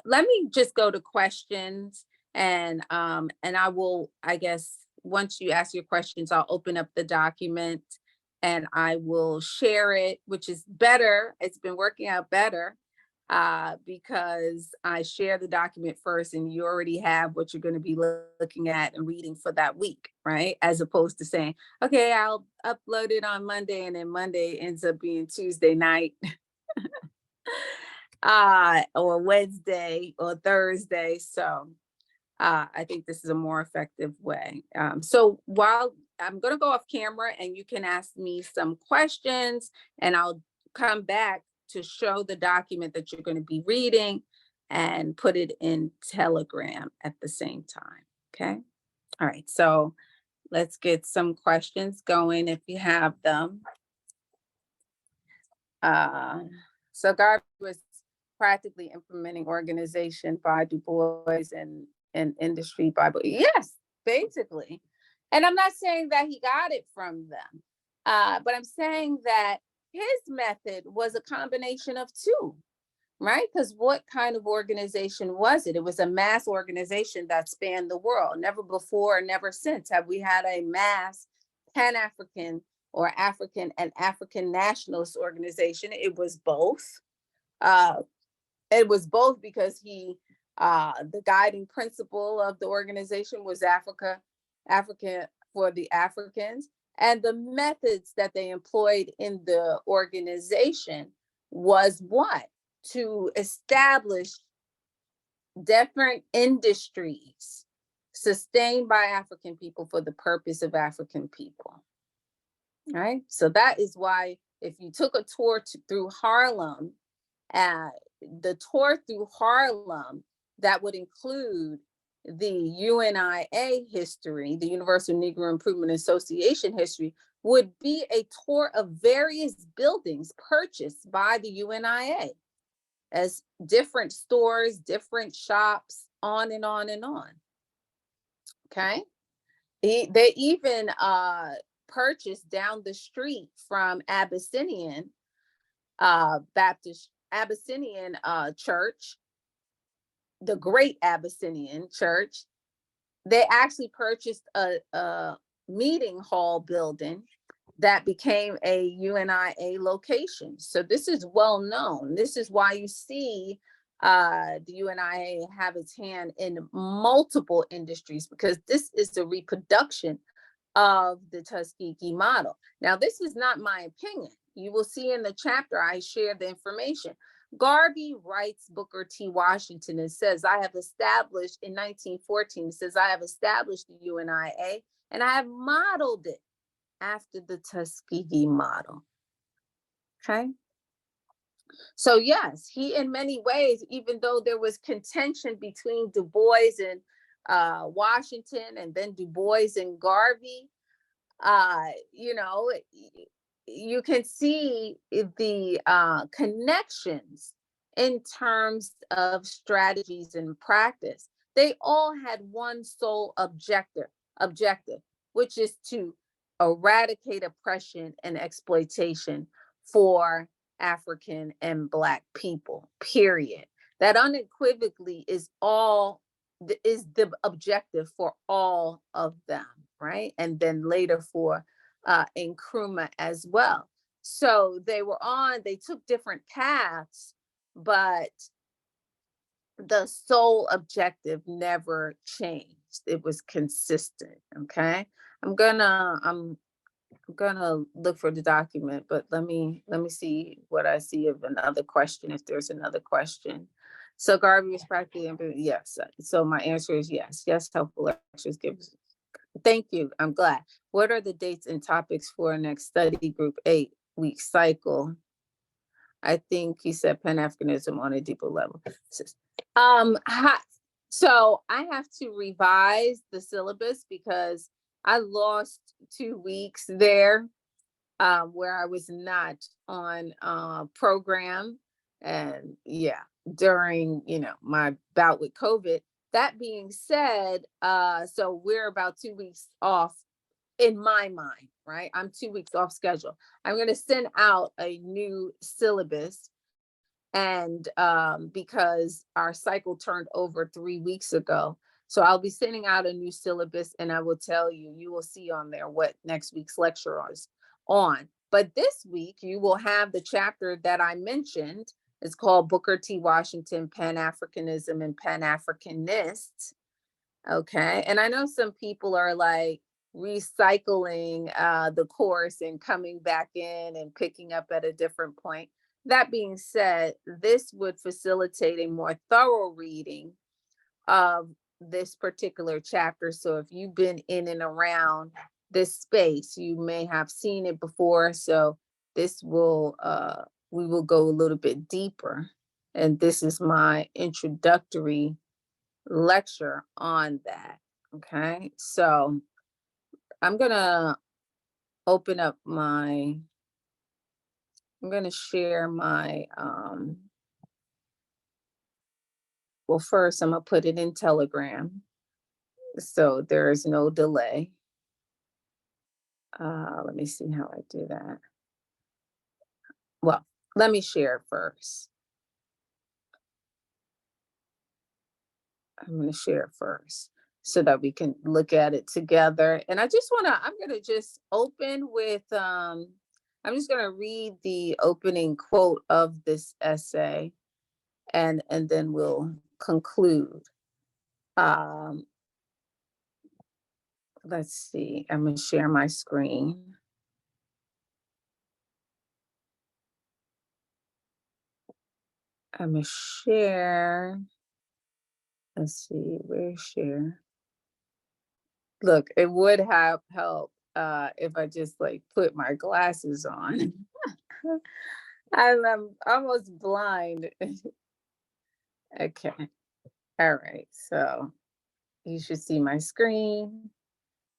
[SPEAKER 10] Let me just go to questions. And I will, I guess, once you ask your questions, I'll open up the document and I will share it, which is better. It's been working out better because I share the document first and you already have what you're going to be looking at and reading for that week, right? As opposed to saying, okay, I'll upload it on Monday and then Monday ends up being Tuesday night. Or Wednesday or Thursday. So I think this is a more effective way. So while I'm going to go off camera and you can ask me some questions, and I'll come back to show the document that you're going to be reading and put it in Telegram at the same time. Okay. All right. So let's get some questions going if you have them. So Garvey was practically implementing organization by Du Bois and industry by, yes, basically. And I'm not saying that he got it from them, but I'm saying that his method was a combination of two, right? Because what kind of organization was it? It was a mass organization that spanned the world. Never before, never since have we had a mass Pan-African or African and African nationalist organization. It was both. It was both because the guiding principle of the organization was Africa for the Africans, and the methods that they employed in the organization was what? To establish different industries sustained by African people for the purpose of African people. Right? So that is why if you took a tour through Harlem, the tour through Harlem, that would include the UNIA history, the Universal Negro Improvement Association history, would be a tour of various buildings purchased by the UNIA as different stores, different shops, on and on and on. Okay. They even purchased down the street from Abyssinian Abyssinian Church, the Great Abyssinian Church. They actually purchased a meeting hall building that became a UNIA location. So this is well known. This is why you see the UNIA have its hand in multiple industries, because this is the reproduction of the Tuskegee model. Now, this is not my opinion. You will see in the chapter I share the information. Garvey writes Booker T. Washington and says, I have established in 1914, it says, I have established the UNIA and I have modeled it after the Tuskegee model. Okay. So yes, he in many ways, even though there was contention between Du Bois and Washington, and then Du Bois and Garvey, you know, you can see the connections in terms of strategies and practice. They all had one sole objective, which is to eradicate oppression and exploitation for African and Black people, period. That unequivocally is the objective for all of them, right? And then later for Nkrumah as well. So they took different paths, but the sole objective never changed. It was consistent. Okay. I'm gonna look for the document, but let me see what I see of another question, if there's another question. So Garvey was practically, yes. So my answer is yes. Yes, helpful lectures gives. Thank you. I'm glad. What are the dates and topics for next study group 8-week cycle? I think he said Pan-Africanism on a deeper level. So I have to revise the syllabus because I lost 2 weeks there where I was not on program, and yeah, during my bout with COVID. That being said, so we're about 2 weeks off in my mind, right? I'm 2 weeks off schedule. I'm going to send out a new syllabus, and because our cycle turned over 3 weeks ago. So I'll be sending out a new syllabus, and I will tell you, you will see on there what next week's lecture is on. But this week, you will have the chapter that I mentioned. It's called Booker T. Washington, Pan-Africanism and Pan-Africanists. Okay. And I know some people are like recycling the course and coming back in and picking up at a different point. That being said, this would facilitate a more thorough reading of this particular chapter. So if you've been in and around this space, you may have seen it before. So this will, we will go a little bit deeper. And this is my introductory lecture on that. Okay, so I'm gonna open up my, I'm gonna share my, well, first I'm gonna put it in Telegram, so there is no delay. Let me see how I do that. Well, let me share it first. I'm gonna share it first so that we can look at it together. And I just wanna, I'm gonna just open with, I'm just gonna read the opening quote of this essay, and then we'll conclude. Let's see, I'm gonna share my screen. I'm gonna share, let's see, where's share? Look, it would have helped if I just like put my glasses on. I'm almost blind. Okay, all right, so you should see my screen.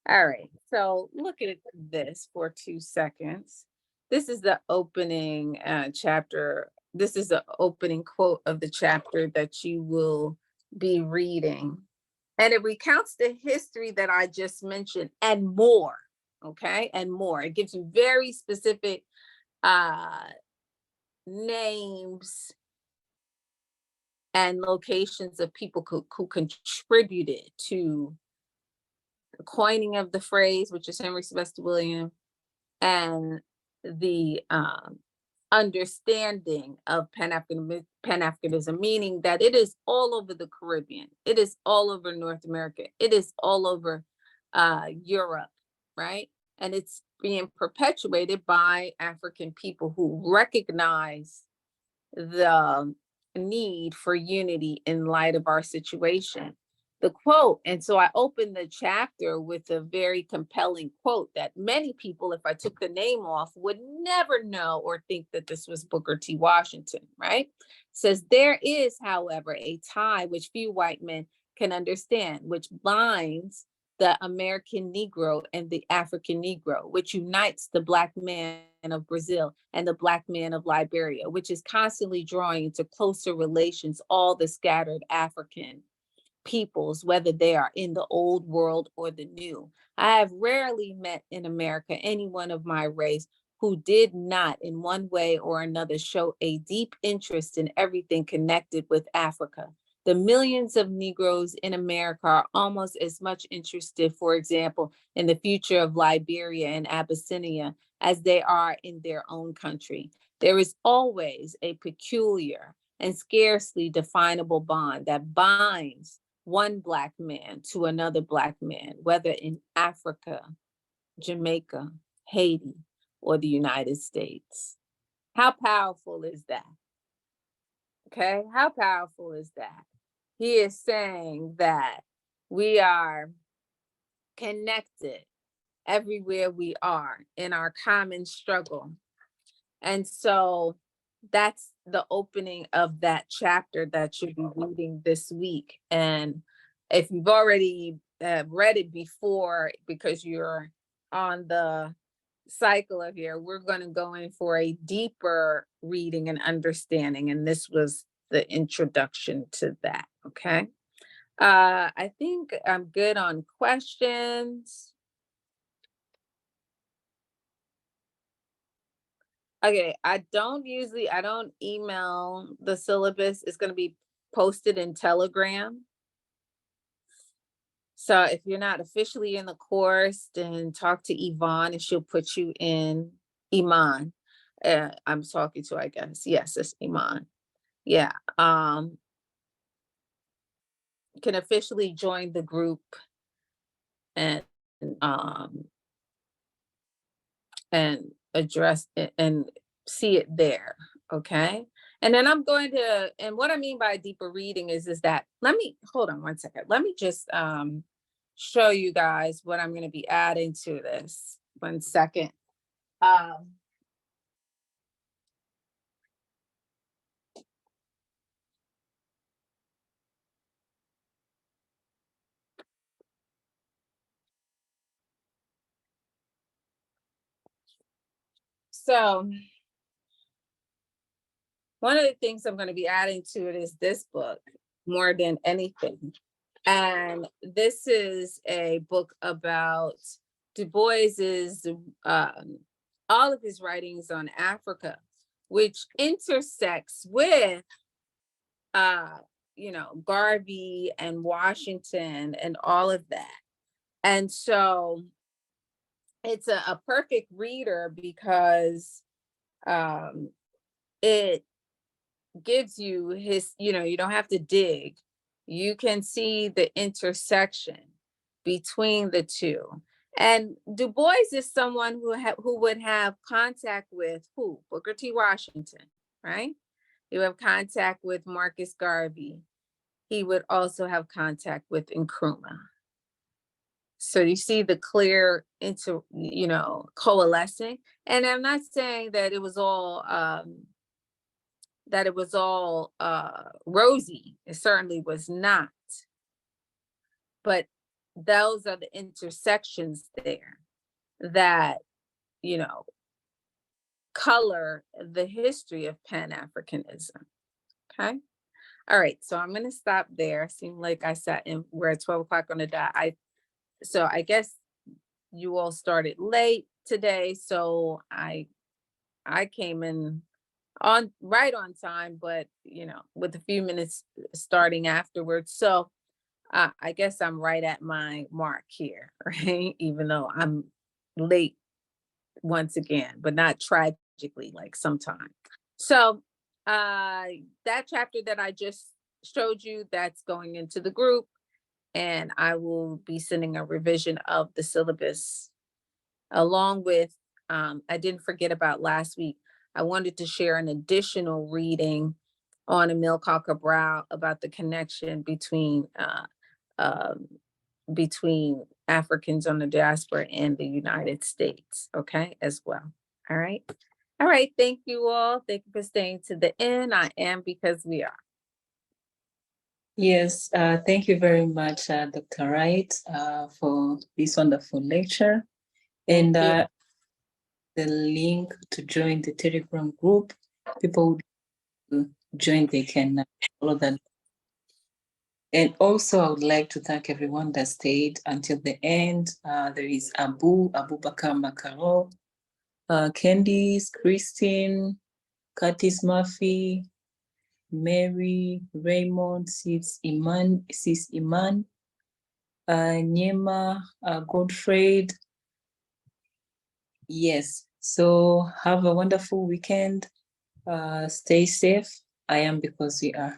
[SPEAKER 10] All right, so look at this for 2 seconds. This is the opening chapter. This is the opening quote of the chapter that you will be reading. And it recounts the history that I just mentioned and more, okay? And more. It gives you very specific names and locations of people who contributed to the coining of the phrase, which is Henry Sylvester Williams, and the understanding of Pan-Africanism, meaning that it is all over the Caribbean, it is all over North America, it is all over Europe, right? And it's being perpetuated by African people who recognize the need for unity in light of our situation. The quote, and so I opened the chapter with a very compelling quote that many people, if I took the name off, would never know or think that this was Booker T. Washington, right? It says, there is, however, a tie which few white men can understand, which binds the American Negro and the African Negro, which unites the Black man of Brazil and the Black man of Liberia, which is constantly drawing into closer relations all the scattered African peoples, whether they are in the old world or the new. I have rarely met in America anyone of my race who did not in one way or another show a deep interest in everything connected with Africa. The millions of Negroes in America are almost as much interested, for example, in the future of Liberia and Abyssinia as they are in their own country. There is always a peculiar and scarcely definable bond that binds one Black man to another Black man, whether in Africa, Jamaica, Haiti, or the United States. How powerful is that? Okay, how powerful is that? He is saying that we are connected everywhere we are in our common struggle. And so that's the opening of that chapter that you'll be reading this week. And if you've already read it before, because you're on the cycle of here, we're going to go in for a deeper reading and understanding. And this was the introduction to that. Okay. I think I'm good on questions. Okay, I don't email the syllabus. It's going to be posted in Telegram. So if you're not officially in the course, then talk to Yvonne and she'll put you in. Iman. I'm talking to, I guess. Yes, it's Iman. Yeah. Can officially join the group and address it and see it there. Okay. And then I'm going to, and what I mean by deeper reading is that, hold on one second. Let me just show you guys what I'm going to be adding to this. 1 second. So one of the things I'm going to be adding to it is this book more than anything. And this is a book about Du Bois's, all of his writings on Africa, which intersects with, Garvey and Washington and all of that. And so it's a perfect reader because it gives you his, you don't have to dig. You can see the intersection between the two. And Du Bois is someone who would have contact with who? Booker T. Washington, right? He would have contact with Marcus Garvey. He would also have contact with Nkrumah. So you see the clear coalescing. And I'm not saying that it was all rosy. It certainly was not. But those are the intersections there that, color the history of Pan-Africanism. Okay. All right. So I'm going to stop there. Seemed like I sat in, we're at 12 o'clock on the dot. So I guess you all started late today. So I came in right on time, but with a few minutes starting afterwards. So I guess I'm right at my mark here, right? Even though I'm late once again, but not tragically like sometime. So that chapter that I just showed you, that's going into the group, and I will be sending a revision of the syllabus along with, I didn't forget about last week. I wanted to share an additional reading on Amilcar Cabral about the connection between Africans on the diaspora and the United States, okay, as well. All right. All right. Thank you all. Thank you for staying to the end. I am because we are.
[SPEAKER 1] Yes, thank you very much, Dr. Wright, for this wonderful lecture. And the link to join the Telegram group, people who join, they can follow that. And also, I would like to thank everyone that stayed until the end. There is Abubakar Makaro, Candice, Christine, Curtis Murphy, Mary, Raymond, Sis Iman, Nyema, Godfred. Yes, so have a wonderful weekend. Stay safe. I am because we are.